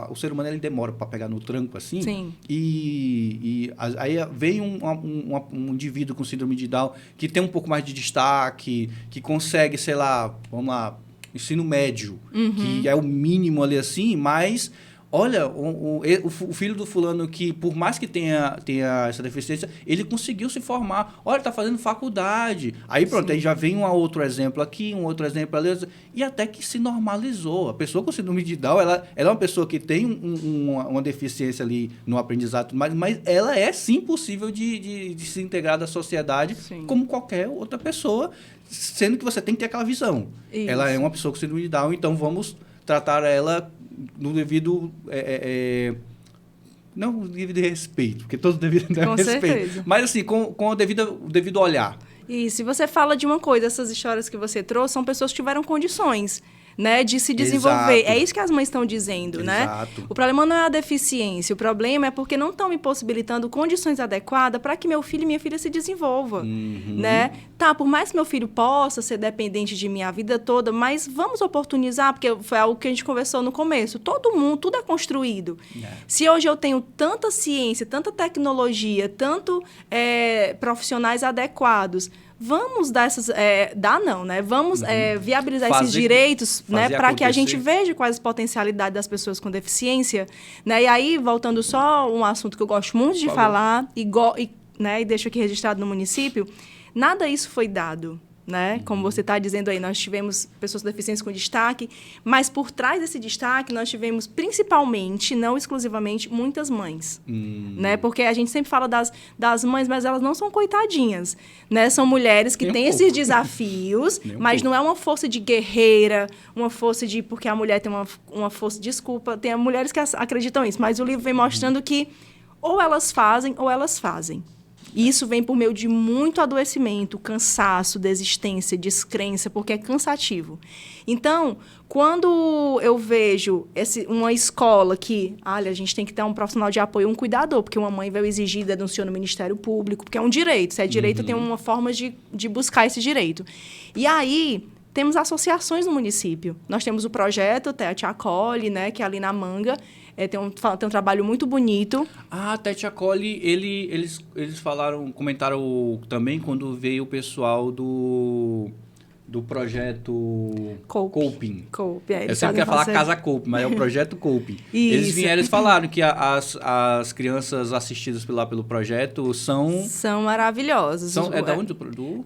o ser humano ele demora para pegar no tranco assim. Sim. E aí vem um indivíduo com síndrome de Down que tem um pouco mais de destaque, que consegue, sei lá, vamos lá, ensino médio, que é o mínimo ali assim, mas olha, o filho do fulano que, por mais que tenha essa deficiência, ele conseguiu se formar. Olha, está fazendo faculdade. Aí pronto, aí já vem um outro exemplo aqui, um outro exemplo ali, e até que se normalizou. A pessoa com síndrome de Down, ela é uma pessoa que tem uma deficiência ali no aprendizado, mas ela é sim possível de se integrar da sociedade como qualquer outra pessoa, sendo que você tem que ter aquela visão. Isso. Ela é uma pessoa com síndrome de Down, então vamos tratar ela no devido... não no devido respeito, porque todos devem ter respeito. Certeza. Mas assim, com o devido olhar. E se você fala de uma coisa, essas histórias que você trouxe são pessoas que tiveram condições, né, de se desenvolver. Exato. É isso que as mães estão dizendo, Exato. Né? O problema não é a deficiência, o problema é porque não estão me possibilitando condições adequadas para que meu filho e minha filha se desenvolvam, né? Tá, por mais que meu filho possa ser dependente de mim a vida toda, mas vamos oportunizar, porque foi algo que a gente conversou no começo. Todo mundo, tudo é construído. Se hoje eu tenho tanta ciência, tanta tecnologia, tanto profissionais adequados, vamos dar essas... Vamos viabilizar esses direitos, né, para que a gente veja quais as potencialidades das pessoas com deficiência. Né? E aí, voltando só um assunto que eu gosto muito de falar, e deixo aqui registrado no município, nada disso foi dado. Né? Como você está dizendo aí, nós tivemos pessoas com deficiência com destaque, mas por trás desse destaque nós tivemos principalmente, não exclusivamente, muitas mães. Né? Porque a gente sempre fala das mães, mas elas não são coitadinhas. Né? São mulheres que têm esses desafios, mas não é uma força de guerreira, uma força de... Porque a mulher tem uma força... Desculpa, tem mulheres que acreditam nisso, mas o livro vem mostrando que ou elas fazem ou elas fazem. E isso vem por meio de muito adoecimento, cansaço, desistência, descrença, porque é cansativo. Então, quando eu vejo uma escola que, olha, a gente tem que ter um profissional de apoio, um cuidador, porque uma mãe veio exigir, denunciou no Ministério Público, porque é um direito. Se é direito, tem uma forma de buscar esse direito. E aí... temos associações no município. Nós temos o projeto Tete Acolhe, né, que é ali na Manga. Tem um trabalho muito bonito. Tete Acolhe, eles comentaram também quando veio o pessoal do projeto Coping. Eu sempre quero falar Casa Coping, mas é o projeto Coping. Eles falaram que as crianças assistidas pelo projeto são maravilhosas. É da onde?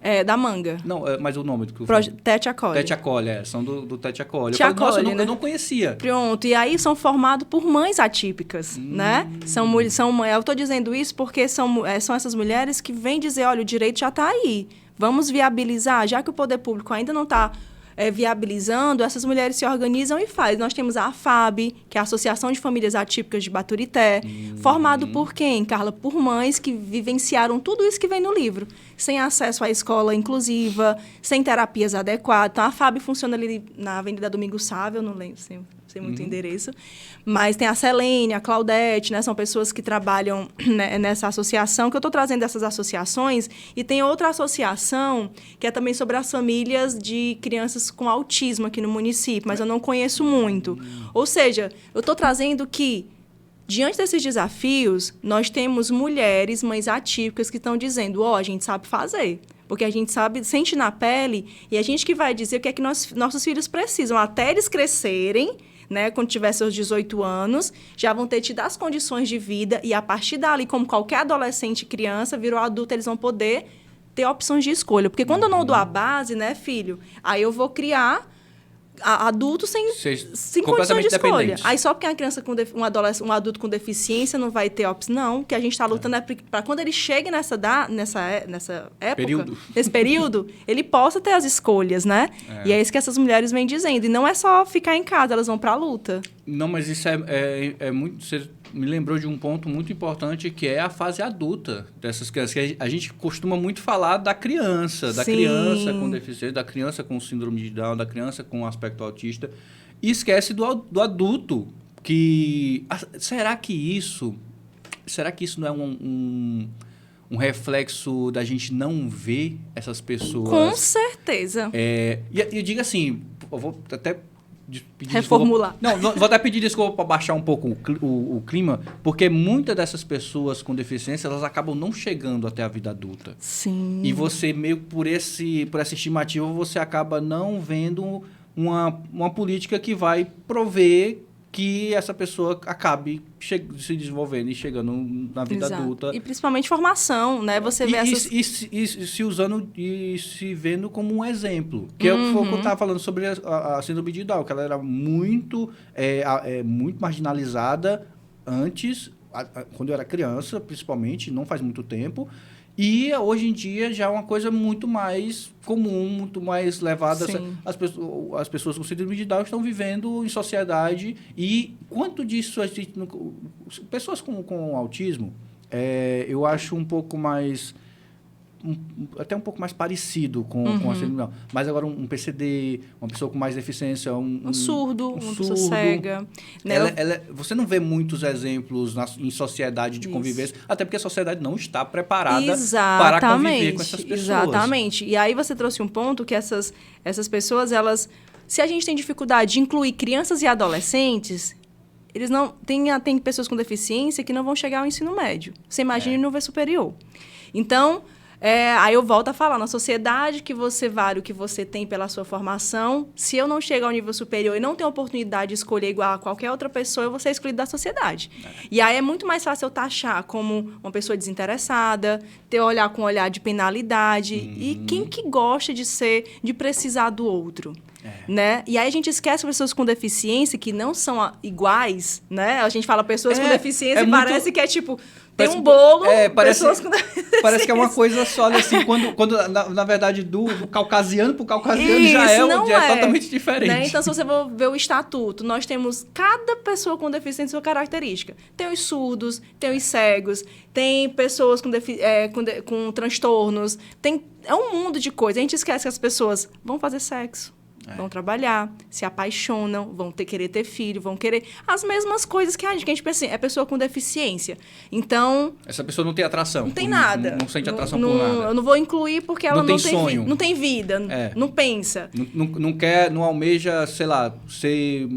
É da Manga. Não, mas o nome do que Tete Acolhe. Tete Acolhe, são do Tete Acolhe. Eu não conhecia. Pronto, e aí são formados por mães atípicas, né? Eu estou dizendo isso porque são essas mulheres que vêm dizer, olha, o direito já está aí. Vamos viabilizar, já que o poder público ainda não está viabilizando, essas mulheres se organizam e fazem. Nós temos a AFAB, que é a Associação de Famílias Atípicas de Baturité, formado por quem, Carla? Por mães que vivenciaram tudo isso que vem no livro, sem acesso à escola inclusiva, sem terapias adequadas. Então, a AFAB funciona ali na Avenida Domingos Sávio, eu não lembro, sei muito endereço, mas tem a Selene, a Claudete, né? São pessoas que trabalham nessa associação, que eu estou trazendo essas associações, e tem outra associação que é também sobre as famílias de crianças com autismo aqui no município, mas eu não conheço muito. Ou seja, eu estou trazendo que, diante desses desafios, nós temos mulheres, mães atípicas, que estão dizendo, a gente sabe fazer. Porque a gente sente na pele, e a gente que vai dizer o que é que nossos filhos precisam, até eles crescerem, né, quando tiver seus 18 anos, já vão ter tido as condições de vida, e a partir dali, como qualquer adolescente e criança, virou adulto, eles vão poder ter opções de escolha. Porque quando eu não dou a base, né, filho, aí eu vou criar adultos sem condições de escolha. Aí só porque a criança um adulto com deficiência não vai ter opção. Não, o que a gente está lutando é para quando ele chegue nessa época, nesse período, ele possa ter as escolhas, né? E é isso que essas mulheres vêm dizendo. E não é só ficar em casa, elas vão para a luta. Não, mas isso é muito... Você me lembrou de um ponto muito importante, que é a fase adulta dessas crianças. Que a gente costuma muito falar da criança com deficiência, da criança com síndrome de Down, da criança com aspecto autista, e esquece do adulto. Será que isso não é um reflexo da gente não ver essas pessoas? Com certeza. E eu digo assim, eu vou até... reformular. Não, vou até pedir desculpa para baixar um pouco o clima, porque muitas dessas pessoas com deficiência, elas acabam não chegando até a vida adulta. Sim. E você, meio por essa estimativa, você acaba não vendo uma política que vai prover que essa pessoa acabe se desenvolvendo e chegando na vida adulta. E principalmente formação, né? Você vê e se usando e se vendo como um exemplo. Que é o que eu estava falando sobre a síndrome de Down, que ela era muito marginalizada antes, quando eu era criança, principalmente, não faz muito tempo. E hoje em dia já é uma coisa muito mais comum, muito mais levada. As pessoas com síndrome de Down estão vivendo em sociedade. E quanto disso a gente... Pessoas com autismo, eu acho um pouco mais... até um pouco mais parecido com a síndrome de Down. Mas agora um PCD, uma pessoa com mais deficiência, um surdo, uma pessoa cega. Né? Você não vê muitos exemplos em sociedade de convivência, até porque a sociedade não está preparada para conviver com essas pessoas. Exatamente. E aí você trouxe um ponto que essas pessoas, se a gente tem dificuldade de incluir crianças e adolescentes, eles não... Tem pessoas com deficiência que não vão chegar ao ensino médio. Você imagina no nível superior. Então... aí eu volto a falar, na sociedade que você vale o que você tem pela sua formação, se eu não chego ao nível superior e não tenho a oportunidade de escolher igual a qualquer outra pessoa, eu vou ser excluído da sociedade. E aí é muito mais fácil eu taxar como uma pessoa desinteressada, olhar com um olhar de penalidade. E quem que gosta de precisar do outro? Né? E aí a gente esquece pessoas com deficiência que não são iguais, né? A gente fala pessoas com deficiência e parece que é tipo... Tem um bolo, pessoas com deficiência. Parece que é uma coisa só, assim, quando na verdade, do caucasiano para o caucasiano já é totalmente diferente. Né? Então, se você for ver o estatuto, nós temos cada pessoa com deficiência sua característica. Tem os surdos, tem os cegos, tem pessoas com transtornos, é um mundo de coisas. A gente esquece que as pessoas vão fazer sexo. vão trabalhar, se apaixonam, vão querer ter filho, vão querer as mesmas coisas que a gente pensa assim, é pessoa com deficiência. Então... Essa pessoa não tem atração. Não tem nada. Não sente atração por nada. Eu não vou incluir porque ela não tem sonho. Não tem vida, não pensa. Não quer, não almeja, sei lá, ser,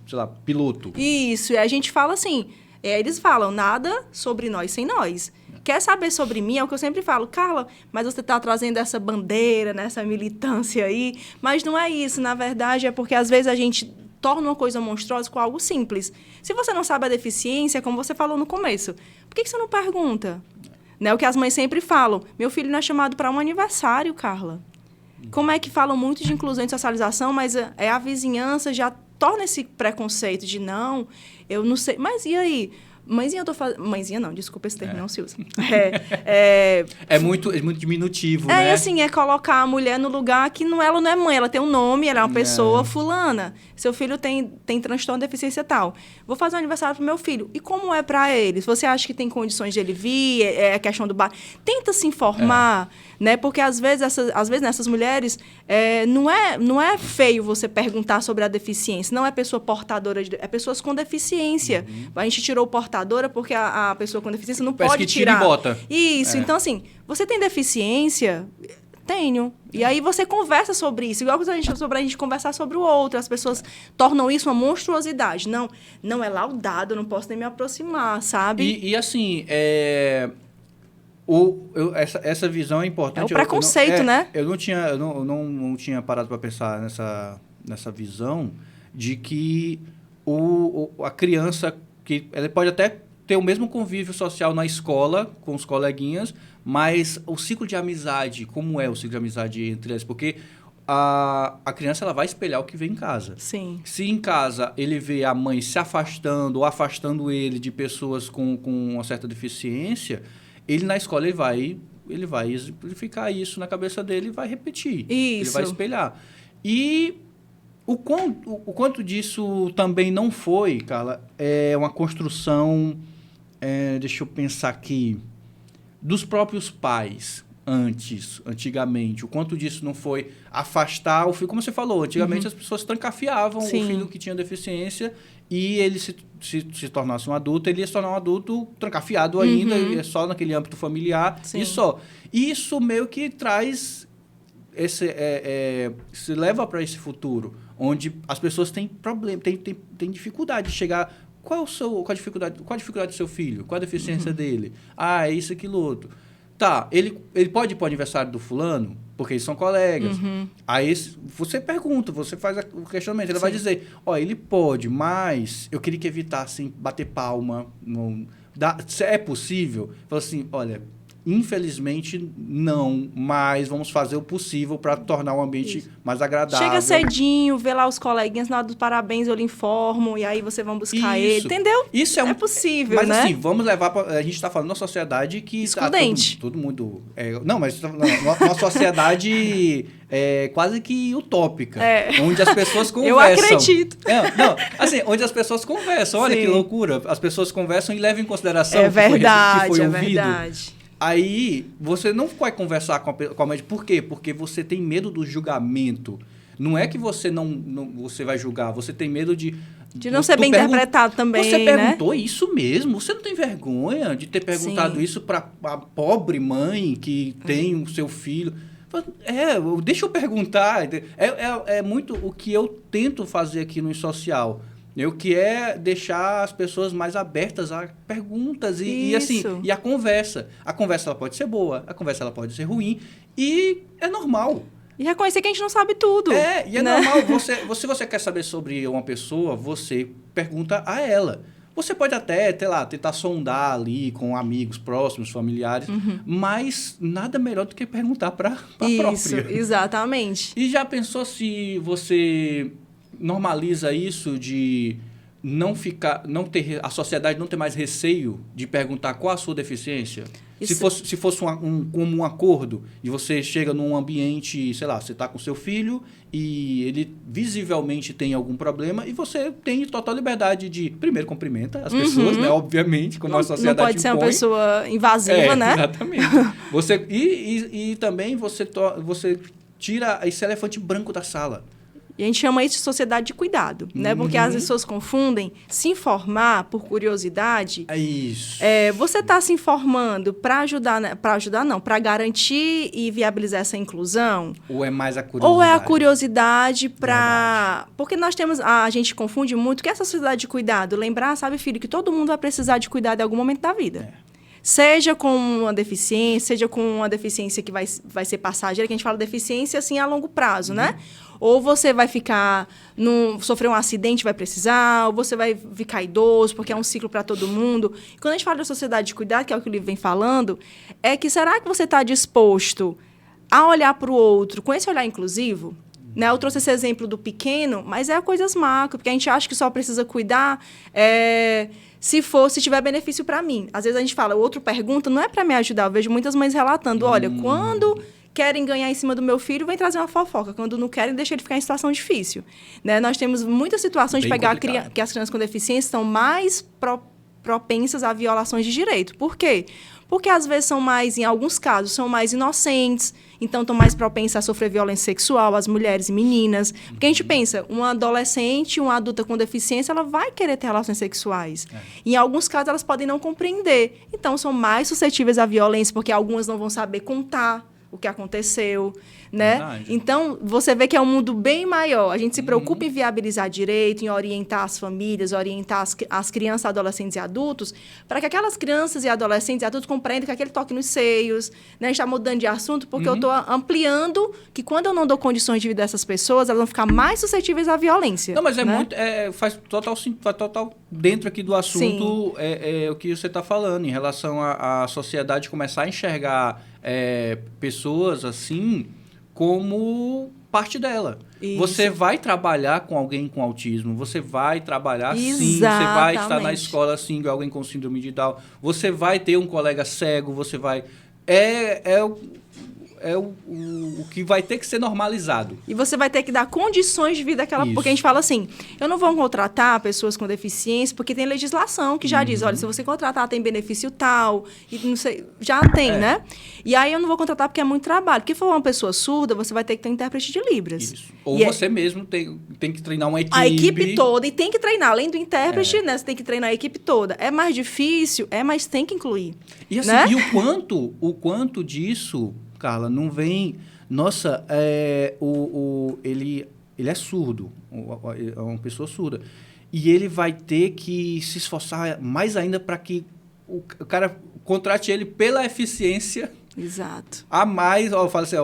sei lá, piloto. Isso, e a gente fala assim, eles falam, nada sobre nós sem nós. Quer saber sobre mim? É o que eu sempre falo. Carla, mas você está trazendo essa bandeira, né, essa militância aí. Mas não é isso. Na verdade, é porque às vezes a gente torna uma coisa monstruosa com algo simples. Se você não sabe a deficiência, como você falou no começo, por que você não pergunta? Né, o que as mães sempre falam. Meu filho não é chamado para um aniversário, Carla. Como é que falam muito de inclusão e socialização, mas a vizinhança já torna esse preconceito de não, eu não sei. Mas e aí? Mãezinha, eu tô fazendo... Mãezinha não, desculpa, esse termo não se usa. É muito diminutivo, né? Assim, é colocar a mulher no lugar que ela não é mãe, ela tem um nome, ela é uma pessoa fulana. Seu filho tem transtorno de deficiência tal. Vou fazer um aniversário pro meu filho. E como é para ele? Se você acha que tem condições de ele vir, é a questão do bar... Tenta se informar, né? Porque às vezes nessas mulheres, não é feio você perguntar sobre a deficiência. Não é pessoa portadora, é pessoas com deficiência. A gente tirou o portadora porque a pessoa com deficiência não pode tirar. Tira e bota. Isso. Então, assim, você tem deficiência? Tenho. E aí você conversa sobre isso. Igual sobre a gente conversar sobre o outro. As pessoas tornam isso uma monstruosidade. Não é laudado, eu não posso nem me aproximar, sabe? E assim, essa visão é importante. É o preconceito, né? Eu não tinha parado para pensar nessa visão de que a criança, que ela pode até ter o mesmo convívio social na escola, com os coleguinhas, mas o ciclo de amizade, como é o ciclo de amizade entre elas? Porque a criança ela vai espelhar o que vê em casa. Sim. Se em casa ele vê a mãe se afastando ou afastando ele de pessoas com uma certa deficiência, ele na escola ele vai exemplificar isso na cabeça dele e vai repetir. Isso. Ele vai espelhar. E o quanto disso também não foi, Carla, é uma construção, deixa eu pensar aqui, dos próprios pais antigamente. O quanto disso não foi afastar o filho. Como você falou, antigamente as pessoas trancafiavam o filho que tinha deficiência e ele se tornasse um adulto, ele ia se tornar um adulto trancafiado ainda, só naquele âmbito familiar e só. E isso meio que traz... se leva para esse futuro, onde as pessoas têm problema, têm dificuldade de chegar... Qual a dificuldade do seu filho? Qual a deficiência dele? É isso, aquilo, outro. Tá, ele pode ir para o aniversário do fulano, porque eles são colegas. Aí você pergunta, você faz o questionamento. Ele vai dizer, ele pode, mas eu queria que evitassem bater palma. É possível? Fala assim, olha... Infelizmente, não, mas vamos fazer o possível para tornar o ambiente mais agradável. Chega cedinho, vê lá os coleguinhas na hora dos parabéns, eu lhe informo, e aí você vai buscar ele, entendeu? Isso é possível, mas, né? Mas assim, vamos levar... A gente está falando de uma sociedade que... Excludente. Todo mundo... uma sociedade quase que utópica, onde as pessoas conversam. Eu acredito. Onde as pessoas conversam. Olha que loucura. As pessoas conversam e levam em consideração que foi ouvido. Verdade. Aí, você não vai conversar com a médica. Por quê? Porque você tem medo do julgamento. Não é que você você vai julgar, você tem medo de não ser bem interpretado também, Você perguntou isso mesmo? Você não tem vergonha de ter perguntado isso para a pobre mãe que tem o seu filho? Deixa eu perguntar. É muito o que eu tento fazer aqui no social. O que é deixar as pessoas mais abertas a perguntas e a conversa. A conversa ela pode ser boa, a conversa ela pode ser ruim e é normal. E reconhecer que a gente não sabe tudo. E é normal. Se você quer saber sobre uma pessoa, você pergunta a ela. Você pode até, tentar sondar ali com amigos próximos, familiares, mas nada melhor do que perguntar para a própria. Isso, exatamente. E já pensou se você... normaliza isso de não ter a sociedade não ter mais receio de perguntar qual a sua deficiência? Se fosse como um acordo e você chega num ambiente, sei lá, você está com seu filho e ele visivelmente tem algum problema e você tem total liberdade de, primeiro, cumprimenta as pessoas, né? Obviamente, como a sociedade não pode ser uma pessoa invasiva, né? Exatamente. E também você tira esse elefante branco da sala. E a gente chama isso de sociedade de cuidado, né? Porque as pessoas confundem se informar por curiosidade. É isso. Você está se informando para ajudar, né? Para garantir e viabilizar essa inclusão? Ou é mais a curiosidade? Ou é a curiosidade para... Porque a gente confunde muito que essa sociedade de cuidado. Lembrar, sabe, filho, que todo mundo vai precisar de cuidado em algum momento da vida. Seja com uma deficiência, seja com uma deficiência que vai ser passageira, que a gente fala deficiência assim a longo prazo, né? Ou você vai sofrer um acidente, vai precisar, ou você vai ficar idoso, porque é um ciclo para todo mundo. E quando a gente fala da sociedade de cuidado, que é o que o livro vem falando, é que será que você está disposto a olhar para o outro com esse olhar inclusivo? Né? Eu trouxe esse exemplo do pequeno, mas é coisas macro, porque a gente acha que só precisa cuidar se tiver benefício para mim. Às vezes a gente fala, o outro pergunta, não é para me ajudar. Eu vejo muitas mães relatando, olha, quando querem ganhar em cima do meu filho, vem trazer uma fofoca. Quando não querem, deixa ele ficar em situação difícil. Né? Nós temos muitas situações de pegar que as crianças com deficiência são mais propensas a violações de direito. Por quê? Porque, às vezes, em alguns casos, são mais inocentes, então estão mais propensas a sofrer violência sexual, as mulheres e meninas. Porque a gente pensa, uma adolescente, uma adulta com deficiência, ela vai querer ter relações sexuais. Em alguns casos, elas podem não compreender. Então, são mais suscetíveis à violência, porque algumas não vão saber contar o que aconteceu, né? Verdade. Então, você vê que é um mundo bem maior. A gente se preocupa em viabilizar direito, em orientar as famílias, orientar as crianças, adolescentes e adultos, para que aquelas crianças e adolescentes e adultos compreendam que aquele toque nos seios, né? A gente está mudando de assunto porque eu estou ampliando que quando eu não dou condições de vida dessas pessoas, elas vão ficar mais suscetíveis à violência. Não, mas né? muito... faz total dentro aqui do assunto o que você está falando, em relação à sociedade começar a enxergar pessoas assim como parte dela. Isso. Você vai trabalhar com alguém com autismo, você vai trabalhar sim, você vai estar na escola sim, com alguém com síndrome de Down, você vai ter um colega cego, você vai... o que vai ter que ser normalizado. E você vai ter que dar condições de vida àquela... Porque a gente fala assim, eu não vou contratar pessoas com deficiência, porque tem legislação que já diz, olha, se você contratar tem benefício tal, e não sei, já tem, né? E aí eu não vou contratar porque é muito trabalho. Porque se for uma pessoa surda, você vai ter que ter um intérprete de Libras. Isso. Ou você mesmo tem que treinar uma equipe. A equipe toda, e tem que treinar. Além do intérprete, né, você tem que treinar a equipe toda. É mais difícil, mas tem que incluir. E assim, né? E o quanto disso... Carla, não vem... Nossa, ele é surdo, é uma pessoa surda. E ele vai ter que se esforçar mais ainda para que o cara contrate ele pela eficiência. Exato. A mais... Eu falo assim,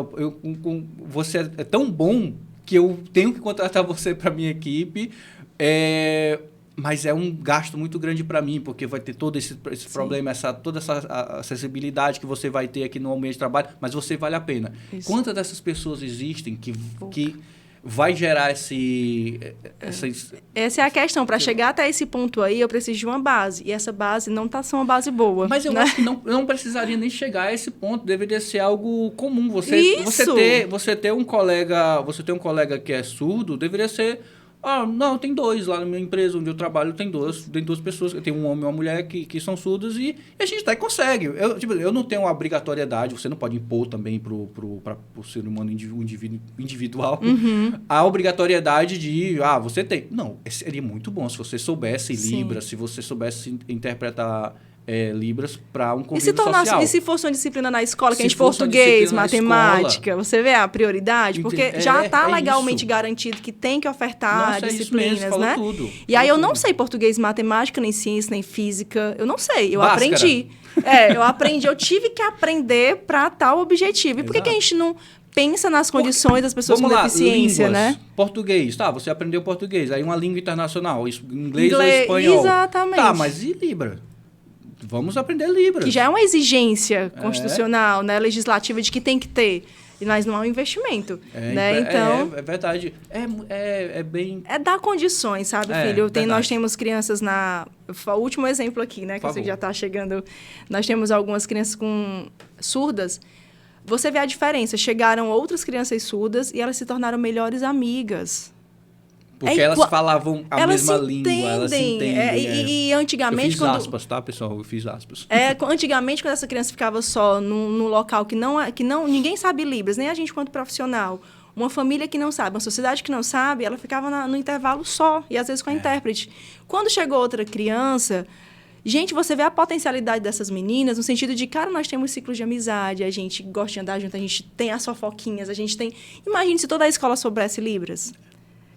você é tão bom que eu tenho que contratar você para minha equipe. Mas é um gasto muito grande para mim, porque vai ter todo esse problema, toda essa acessibilidade que você vai ter aqui no ambiente de trabalho, mas você vale a pena. Isso. Quantas dessas pessoas existem que vai gerar essa... Essa é a questão. Para chegar até esse ponto aí, eu preciso de uma base. E essa base não está sendo uma base boa. Mas eu acho que não precisaria nem chegar a esse ponto. Deveria ser algo comum. Você ter um colega que é surdo, deveria ser... não, tem dois lá na minha empresa onde eu trabalho, tem duas pessoas, tem um homem e uma mulher que são surdos e a gente tá e consegue. Eu não tenho uma obrigatoriedade, você não pode impor também pro ser humano individual a obrigatoriedade de, você tem. Não, seria muito bom se você soubesse Libras, se você soubesse interpretar Libras para um convívio social. E se fosse uma disciplina na escola, que a gente português, matemática, você vê a prioridade? Porque já está legalmente garantido que tem que ofertar disciplinas, mesmo, né? Tudo, e aí eu não sei português, matemática, nem ciência, nem física. Eu não sei, eu aprendi. Eu tive que aprender para tal objetivo. E por que a gente não pensa nas condições das pessoas com deficiência, línguas, né? Português, você aprendeu português. Aí uma língua internacional, inglês ou espanhol. Exatamente. Tá, mas e Libra? Vamos aprender Libras. Que já é uma exigência constitucional, né, legislativa, de que tem que ter. Mas não é um investimento. Né? Então, é verdade. É bem... É dar condições, sabe, filho? Nós temos crianças o último exemplo aqui, né? Que eu sei que já está chegando. Nós temos algumas crianças surdas. Você vê a diferença. Chegaram outras crianças surdas e elas se tornaram melhores amigas. Porque elas falavam a mesma língua, elas se entendem. E antigamente... Eu fiz aspas, tá, pessoal? Eu fiz aspas. Antigamente, quando essa criança ficava só num local que ninguém sabe Libras, nem a gente quanto profissional, uma família que não sabe, uma sociedade que não sabe, ela ficava no intervalo só, e às vezes com a intérprete. Quando chegou outra criança... Gente, você vê a potencialidade dessas meninas no sentido de, cara, nós temos ciclos de amizade, a gente gosta de andar junto, a gente tem as fofoquinhas, a gente tem... Imagine se toda a escola soubesse Libras.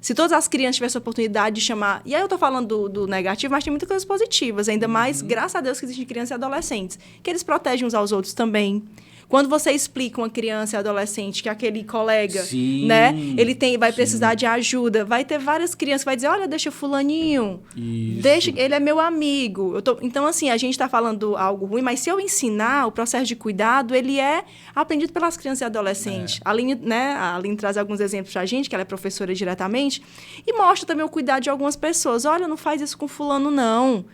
Se todas as crianças tivessem a oportunidade de chamar... E aí eu tô falando do negativo, mas tem muitas coisas positivas. Ainda mais, graças a Deus, que existem crianças e adolescentes. Que eles protegem uns aos outros também. Quando você explica uma criança e adolescente que aquele colega, sim, né, ele vai precisar de ajuda, vai ter várias crianças que vai dizer, olha, deixa fulaninho, ele é meu amigo. Então, assim, a gente está falando algo ruim, mas se eu ensinar, o processo de cuidado, ele é aprendido pelas crianças e adolescentes. A Aline traz alguns exemplos para a gente, que ela é professora diretamente, e mostra também o cuidado de algumas pessoas. Olha, não faz isso com fulano, não.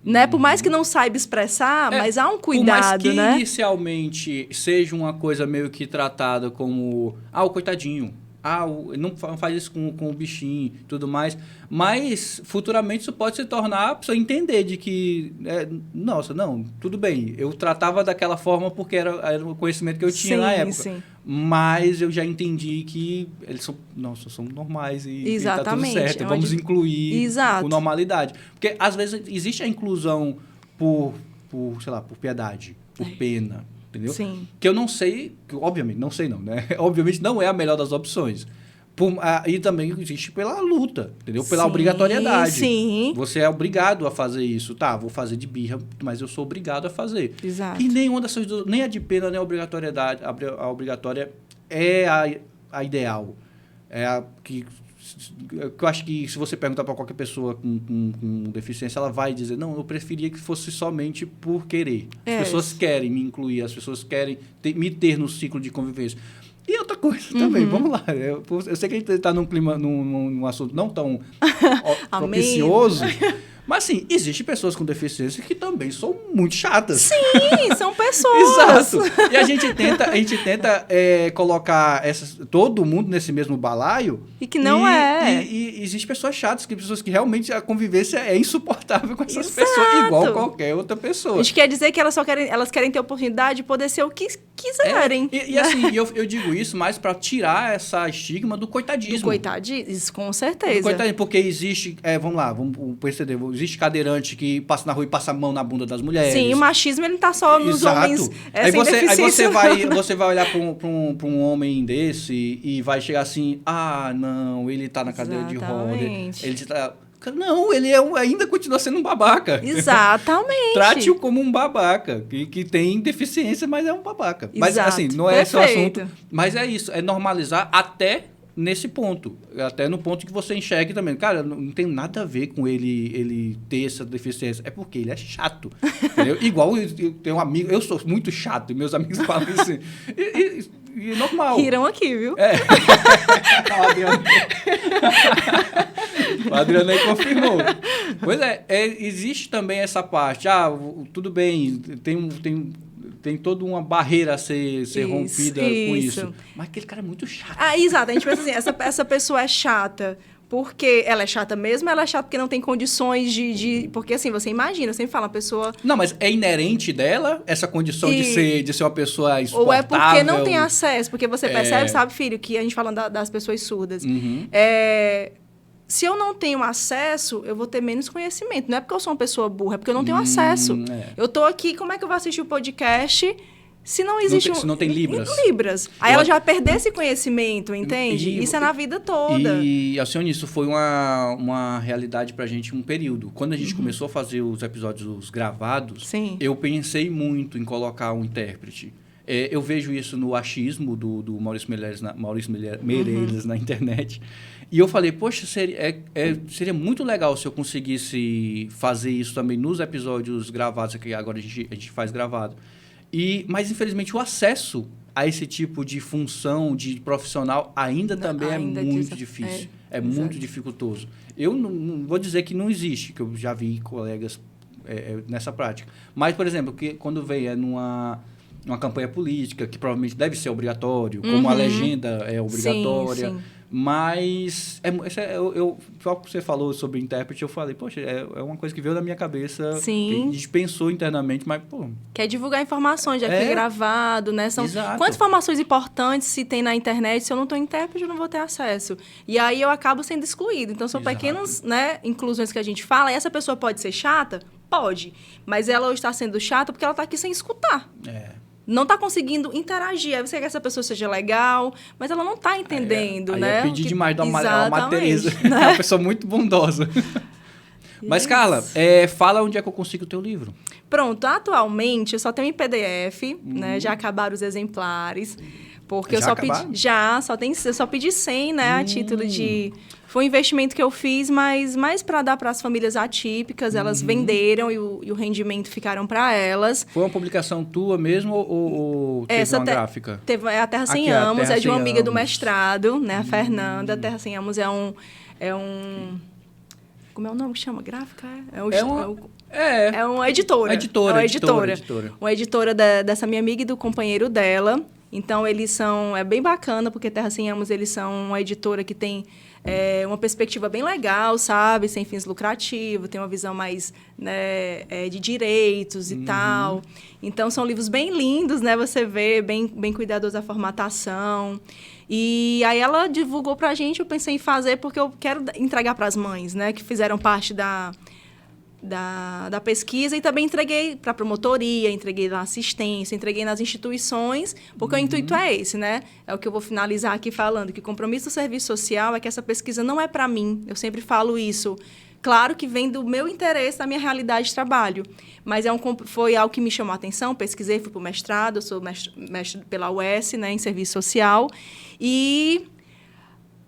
Né? Por mais que não saiba expressar, mas há um cuidado, por mais que né? inicialmente seja uma coisa meio que tratada como... o coitadinho. Não faz isso com o bichinho e tudo mais. Mas, futuramente, isso pode se tornar a pessoa entender de que... nossa, não, tudo bem. Eu tratava daquela forma porque era o conhecimento que eu tinha na época. Sim. Mas eu já entendi que eles são normais e tá tudo certo. Vamos incluir com normalidade. Porque, às vezes, existe a inclusão por piedade, por pena. Entendeu? Sim. Que eu não sei, obviamente, não sei não, né? Obviamente não é a melhor das opções. E também existe pela luta, entendeu? Pela obrigatoriedade. Sim. Você é obrigado a fazer isso. Tá, vou fazer de birra, mas eu sou obrigado a fazer. Exato. E nenhuma dessas duas, nem a de pena, nem a obrigatoriedade. A obrigatória é a ideal. É a que... Eu acho que se você perguntar para qualquer pessoa com deficiência, ela vai dizer, não, eu preferia que fosse somente por querer. As pessoas querem me incluir, as pessoas querem me ter no ciclo de convivência. E outra coisa também, vamos lá. Eu sei que a gente está num clima, num assunto não tão propicioso, mas, assim, existem pessoas com deficiência que também são muito chatas. Sim, são pessoas. Exato. E a gente tenta colocar todo mundo nesse mesmo balaio. E que não é. E existem pessoas chatas, pessoas que realmente a convivência é insuportável com essas pessoas, igual qualquer outra pessoa. A gente quer dizer que elas querem ter oportunidade de poder ser o que quiserem. Assim, eu digo isso mais para tirar essa estigma do coitadismo. Do coitadismo, isso com certeza. Porque existe, vamos perceber, existe cadeirante que passa na rua e passa a mão na bunda das mulheres. Sim, o machismo ele não tá só nos homens aí você vai olhar para um homem desse e vai chegar assim, não, ele tá na cadeira de roda, ele tá... Não, ele ainda continua sendo um babaca. Exatamente. Trate-o como um babaca, que tem deficiência, mas é um babaca. Mas, assim, não é esse o assunto. Mas é isso, é normalizar até nesse ponto. Até no ponto que você enxergue também. Cara, não tem nada a ver com ele ter essa deficiência. É porque ele é chato. Entendeu? Igual eu tenho um amigo... Eu sou muito chato e meus amigos falam assim. E normal. Riram aqui, viu? O Adriano aí confirmou. Pois existe também essa parte. Tudo bem, tem toda uma barreira a ser rompida com isso. Mas aquele cara é muito chato. Exato. A gente pensa assim, essa pessoa é chata porque ela é chata mesmo, ela é chata porque não tem condições de... Porque, assim, você imagina, você sempre fala, uma pessoa... Não, mas é inerente dela essa condição de ser uma pessoa insuportável? Ou é porque não tem acesso, porque você percebe, sabe, filho, que a gente falando das pessoas surdas. Se eu não tenho acesso, eu vou ter menos conhecimento. Não é porque eu sou uma pessoa burra, é porque eu não tenho acesso. Eu tô aqui, como é que eu vou assistir o podcast se não existe se não tem Libras? Aí ela já vai perder esse conhecimento, entende? Isso é na vida toda. E, Alcione, isso foi uma realidade pra gente um período. Quando a gente começou a fazer os episódios gravados, eu pensei muito em colocar um intérprete. Eu vejo isso no achismo do Maurício Meirelles na internet. E eu falei, poxa, seria muito legal se eu conseguisse fazer isso também nos episódios gravados, que agora a gente faz gravado. Mas, infelizmente, o acesso a esse tipo de função, de profissional, ainda é muito difícil. É muito dificultoso. Eu não vou dizer que não existe, que eu já vi colegas nessa prática. Mas, por exemplo, quando vem numa campanha política, que provavelmente deve ser obrigatório, como a legenda é obrigatória. Sim. Mas, só que você falou sobre intérprete, eu falei, poxa, é uma coisa que veio da minha cabeça. Sim. Que a gente pensou internamente, mas, pô... Quer divulgar informações, já foi gravado, né? Exato. Quantas informações importantes se tem na internet? Se eu não estou intérprete, eu não vou ter acesso. E aí eu acabo sendo excluído. Então, são pequenas, né, inclusões que a gente fala. E essa pessoa pode ser chata? Pode. Mas ela está sendo chata porque ela está aqui sem escutar. Não está conseguindo interagir. Aí você quer que essa pessoa seja legal, mas ela não está entendendo, né? É pedir demais da Madre Teresa. Né? É uma pessoa muito bondosa. Mas, Carla, fala onde é que eu consigo o teu livro. Pronto, atualmente eu só tenho em PDF, né? Já acabaram os exemplares. Porque eu só pedi 100, né? A título de... Foi um investimento que eu fiz, mas mais para dar para as famílias atípicas. Elas venderam e o rendimento ficaram para elas. Foi uma publicação tua mesmo ou teve uma gráfica? Teve a Terra Sem Amos, de uma amiga do mestrado, né? A Fernanda. A Terra Sem Amos é um... Como é o nome que chama? Gráfica? É uma editora. Uma editora dessa minha amiga e do companheiro dela. Então, eles são... É bem bacana, porque Terra Sem Amos, eles são uma editora que tem uma perspectiva bem legal, sabe? Sem fins lucrativos, tem uma visão mais, né, de direitos e tal. Então, são livros bem lindos, né? Você vê, bem cuidadoso a formatação. E aí, ela divulgou pra gente, eu pensei em fazer, porque eu quero entregar para as mães, né? Que fizeram parte da pesquisa, e também entreguei para a promotoria, entreguei na assistência, entreguei nas instituições, porque o intuito é esse, né? É o que eu vou finalizar aqui falando, que o compromisso do serviço social é que essa pesquisa não é para mim, eu sempre falo isso. Claro que vem do meu interesse, da minha realidade de trabalho, mas foi algo que me chamou a atenção, pesquisei, fui para o mestrado, eu sou mestre pela UES, né, em serviço social, e...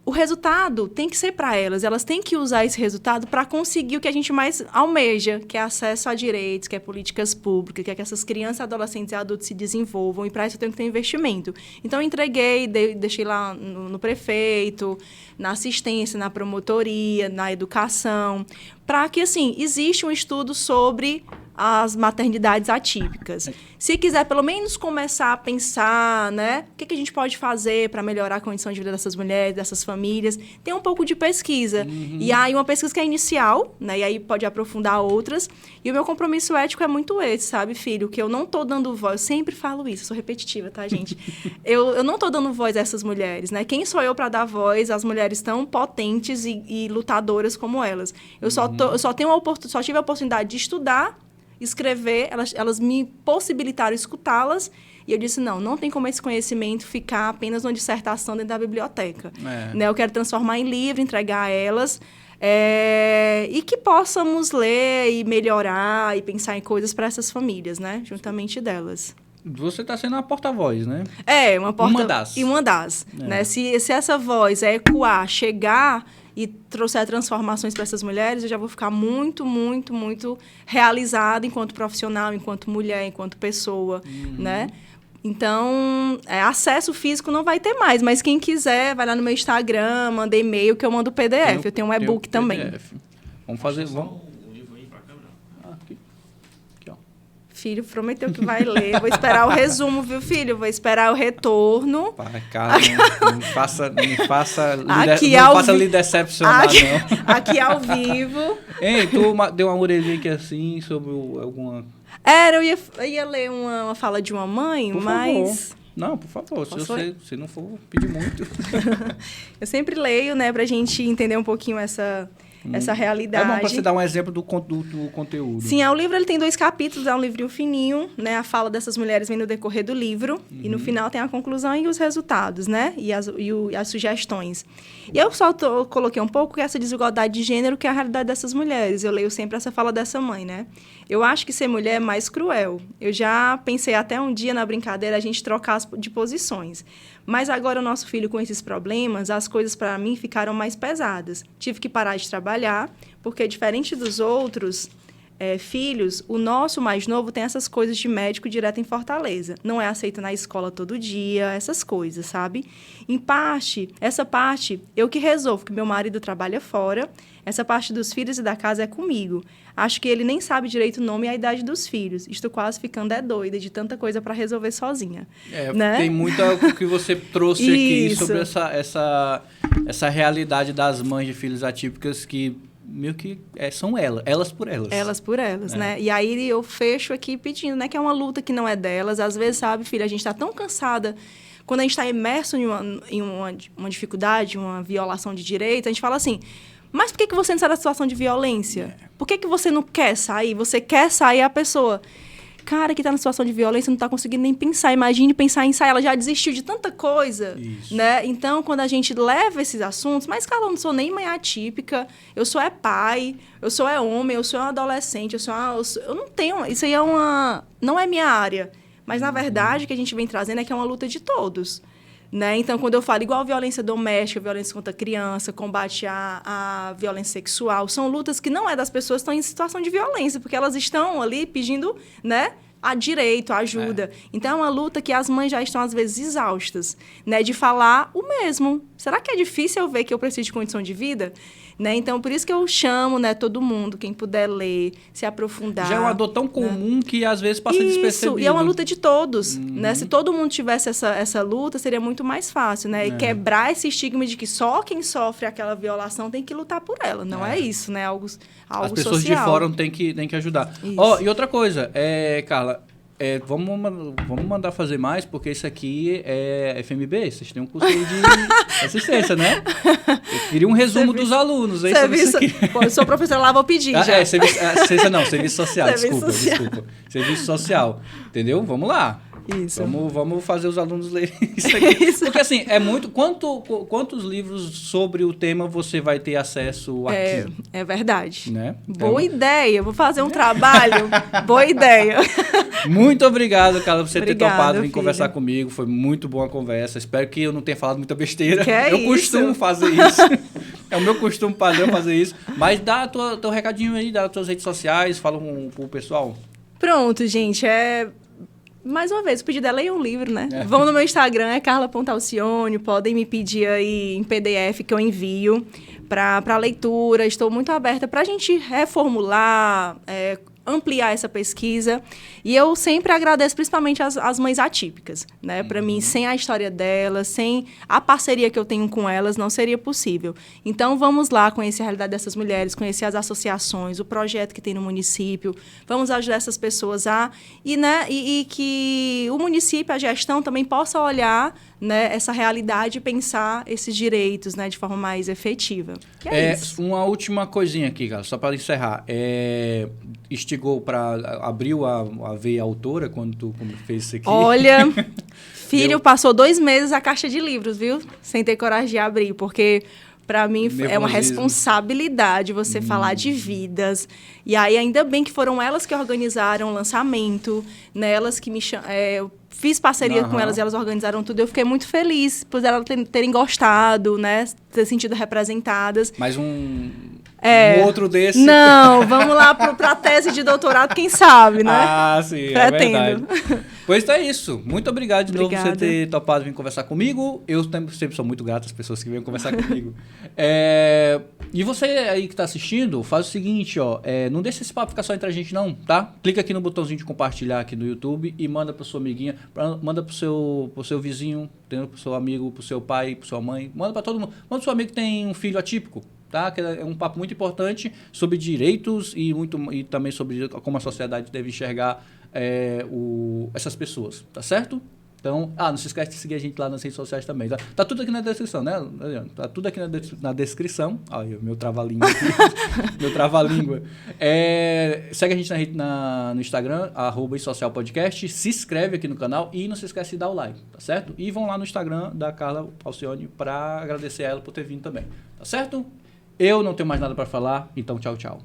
O resultado tem que ser para elas têm que usar esse resultado para conseguir o que a gente mais almeja, que é acesso a direitos, que é políticas públicas, que é que essas crianças, adolescentes e adultos se desenvolvam, e para isso eu tenho que ter investimento. Então, eu entreguei, deixei lá no prefeito, na assistência, na promotoria, na educação, para que, assim, existe um estudo sobre as maternidades atípicas. Se quiser, pelo menos, começar a pensar, né? O que a gente pode fazer para melhorar a condição de vida dessas mulheres, dessas famílias, tem um pouco de pesquisa. E aí, uma pesquisa que é inicial, né? E aí pode aprofundar outras. E o meu compromisso ético é muito esse, sabe, filho? Que eu não estou dando voz. Eu sempre falo isso, eu sou repetitiva, tá, gente? Eu não estou dando voz a essas mulheres, né? Quem sou eu para dar voz às mulheres tão potentes e lutadoras como elas? Eu só tive a oportunidade de estudar, escrever, elas me possibilitaram escutá-las, e eu disse, não tem como esse conhecimento ficar apenas numa dissertação dentro da biblioteca. Né? Eu quero transformar em livro, entregar a elas, e que possamos ler e melhorar e pensar em coisas para essas famílias, né? Juntamente delas. Você está sendo uma porta-voz, né? Uma das. Né? Se essa voz ecoar, chegar e trouxer transformações para essas mulheres, eu já vou ficar muito, muito, muito realizada enquanto profissional, enquanto mulher, enquanto pessoa, né? Então, acesso físico não vai ter mais, mas quem quiser, vai lá no meu Instagram, manda e-mail que eu mando o PDF. Eu tenho um e-book também. Vamos fazer... Filho prometeu que vai ler. Vou esperar o resumo, viu, filho? Vou esperar o retorno. Pai, cara, não me faça lhe decepcionar, não. Aqui ao vivo. Ei, tu deu uma orelhinha aqui assim sobre alguma... Eu ia ler uma fala de uma mãe, por mas... Favor. Não, por favor, se não for pedir muito. Eu sempre leio, né, pra gente entender um pouquinho essa realidade. É bom para você dar um exemplo do conteúdo. Sim, o livro ele tem 2 capítulos, é um livrinho fininho, né? A fala dessas mulheres vem no decorrer do livro, e no final tem a conclusão e os resultados, né? E as sugestões. E eu só coloquei um pouco essa desigualdade de gênero, que é a realidade dessas mulheres. Eu leio sempre essa fala dessa mãe, né? Eu acho que ser mulher é mais cruel. Eu já pensei até um dia na brincadeira a gente trocar de posições. Mas agora o nosso filho com esses problemas, as coisas para mim ficaram mais pesadas. Tive que parar de trabalhar, porque diferente dos outros, filhos, o nosso mais novo tem essas coisas de médico direto em Fortaleza. Não é aceito na escola todo dia, essas coisas, sabe? Em parte, essa parte, eu que resolvo, que meu marido trabalha fora, essa parte dos filhos e da casa é comigo. Acho que ele nem sabe direito o nome e a idade dos filhos. Estou quase ficando doida de tanta coisa para resolver sozinha. Né? Tem muito o que você trouxe aqui sobre essa realidade das mães de filhos atípicas que meio que são elas por elas. Elas por elas, né? E aí eu fecho aqui pedindo, né? Que é uma luta que não é delas. Às vezes, sabe, filha, a gente está tão cansada. Quando a gente está imerso em uma dificuldade, uma violação de direito, a gente fala assim, mas por que você não sai da situação de violência? Por que você não quer sair? Você quer sair, a pessoa... Cara que está na situação de violência não está conseguindo nem pensar. Imagine pensar em sair. Ela já desistiu de tanta coisa, né? Então, quando a gente leva esses assuntos... Mas, cara, eu não sou nem mãe atípica. Eu sou pai. Eu sou homem. Eu sou um adolescente. Eu não tenho... Isso aí não é minha área. Mas, na verdade, o que a gente vem trazendo é que é uma luta de todos. Né? Então, quando eu falo igual violência doméstica, violência contra a criança, combate à violência sexual, são lutas que não é das pessoas que estão em situação de violência, porque elas estão ali pedindo, né, a direito, a ajuda. Então, é uma luta que as mães já estão, às vezes, exaustas, né, de falar o mesmo. Será que é difícil eu ver que eu preciso de condição de vida? Né? Então, por isso que eu chamo, né, todo mundo, quem puder ler, se aprofundar. Já é uma dor tão comum que, às vezes, passa despercebido. Isso, e é uma luta de todos. Né? Se todo mundo tivesse essa luta, seria muito mais fácil. Né? E quebrar esse estigma de que só quem sofre aquela violação tem que lutar por ela. Não é isso, né? Algo as pessoas social. De fora têm que ajudar. E outra coisa, Carla... vamos mandar fazer mais, porque isso aqui é FMB, vocês têm um curso aí de assistência, né? Eu queria um resumo dos alunos aí sobre isso aqui. Pô, eu sou professora lá, vou pedir já. Serviço social, desculpa. Serviço social, entendeu? Vamos lá. Isso. Vamos fazer os alunos lerem isso aqui. Isso. Porque, assim, é muito... Quantos livros sobre o tema você vai ter acesso aqui? É verdade. Né? Boa ideia. Vou fazer um trabalho. Boa ideia. Muito obrigado, Carla, por você ter topado vir conversar comigo. Foi muito boa a conversa. Espero que eu não tenha falado muita besteira. Eu costumo fazer isso. É o meu costume padrão fazer isso. Mas dá teu recadinho aí, dá as tuas redes sociais, fala pro pessoal. Pronto, gente. Mais uma vez, o pedido é leiam um livro, né? Vão no meu Instagram, é carla.alcione, podem me pedir aí em PDF que eu envio para leitura. Estou muito aberta para a gente reformular, ampliar essa pesquisa. E eu sempre agradeço principalmente as mães atípicas, né? Para mim, sem a história delas, sem a parceria que eu tenho com elas, não seria possível. Então, vamos lá conhecer a realidade dessas mulheres, conhecer as associações, o projeto que tem no município. Vamos ajudar essas pessoas e que o município, a gestão, também possa olhar, né, essa realidade e pensar esses direitos, né, de forma mais efetiva. Isso. Uma última coisinha aqui, cara, só para encerrar. Instigou abriu a veia autora quando tu fez isso aqui? Olha, filho, passou 2 meses a caixa de livros, viu? Sem ter coragem de abrir, porque... Para mim, é uma responsabilidade você falar de vidas. E aí, ainda bem que foram elas que organizaram o lançamento, né? Elas que me eu fiz parceria com elas e elas organizaram tudo. Eu fiquei muito feliz por elas terem gostado, né? Ter sentido representadas. Mais um outro desse. Não, vamos lá para a tese de doutorado, quem sabe, né? Ah, sim, pretendo. É verdade. Pois é isso. Muito obrigado de novo por você ter topado vir conversar comigo. Eu sempre sou muito grato às pessoas que vêm conversar comigo. E você aí que está assistindo, faz o seguinte, não deixa esse papo ficar só entre a gente não, tá? Clica aqui no botãozinho de compartilhar aqui no YouTube e manda para sua amiguinha, manda pro seu vizinho, pro seu amigo, pro seu pai, pro sua mãe, manda para todo mundo. Manda pro seu amigo que tem um filho atípico. Tá? Que é um papo muito importante sobre direitos e também sobre como a sociedade deve enxergar essas pessoas, tá certo? Então, não se esquece de seguir a gente lá nas redes sociais também. Tá tudo aqui na descrição, né? Tá tudo aqui na descrição. Olha, meu trava-língua aqui. Meu trava-língua. Segue a gente no Instagram, @socialpodcast. Se inscreve aqui no canal e não se esquece de dar o like, tá certo? E vão lá no Instagram da Carla Alcione para agradecer a ela por ter vindo também, tá certo? Eu não tenho mais nada para falar, então tchau, tchau.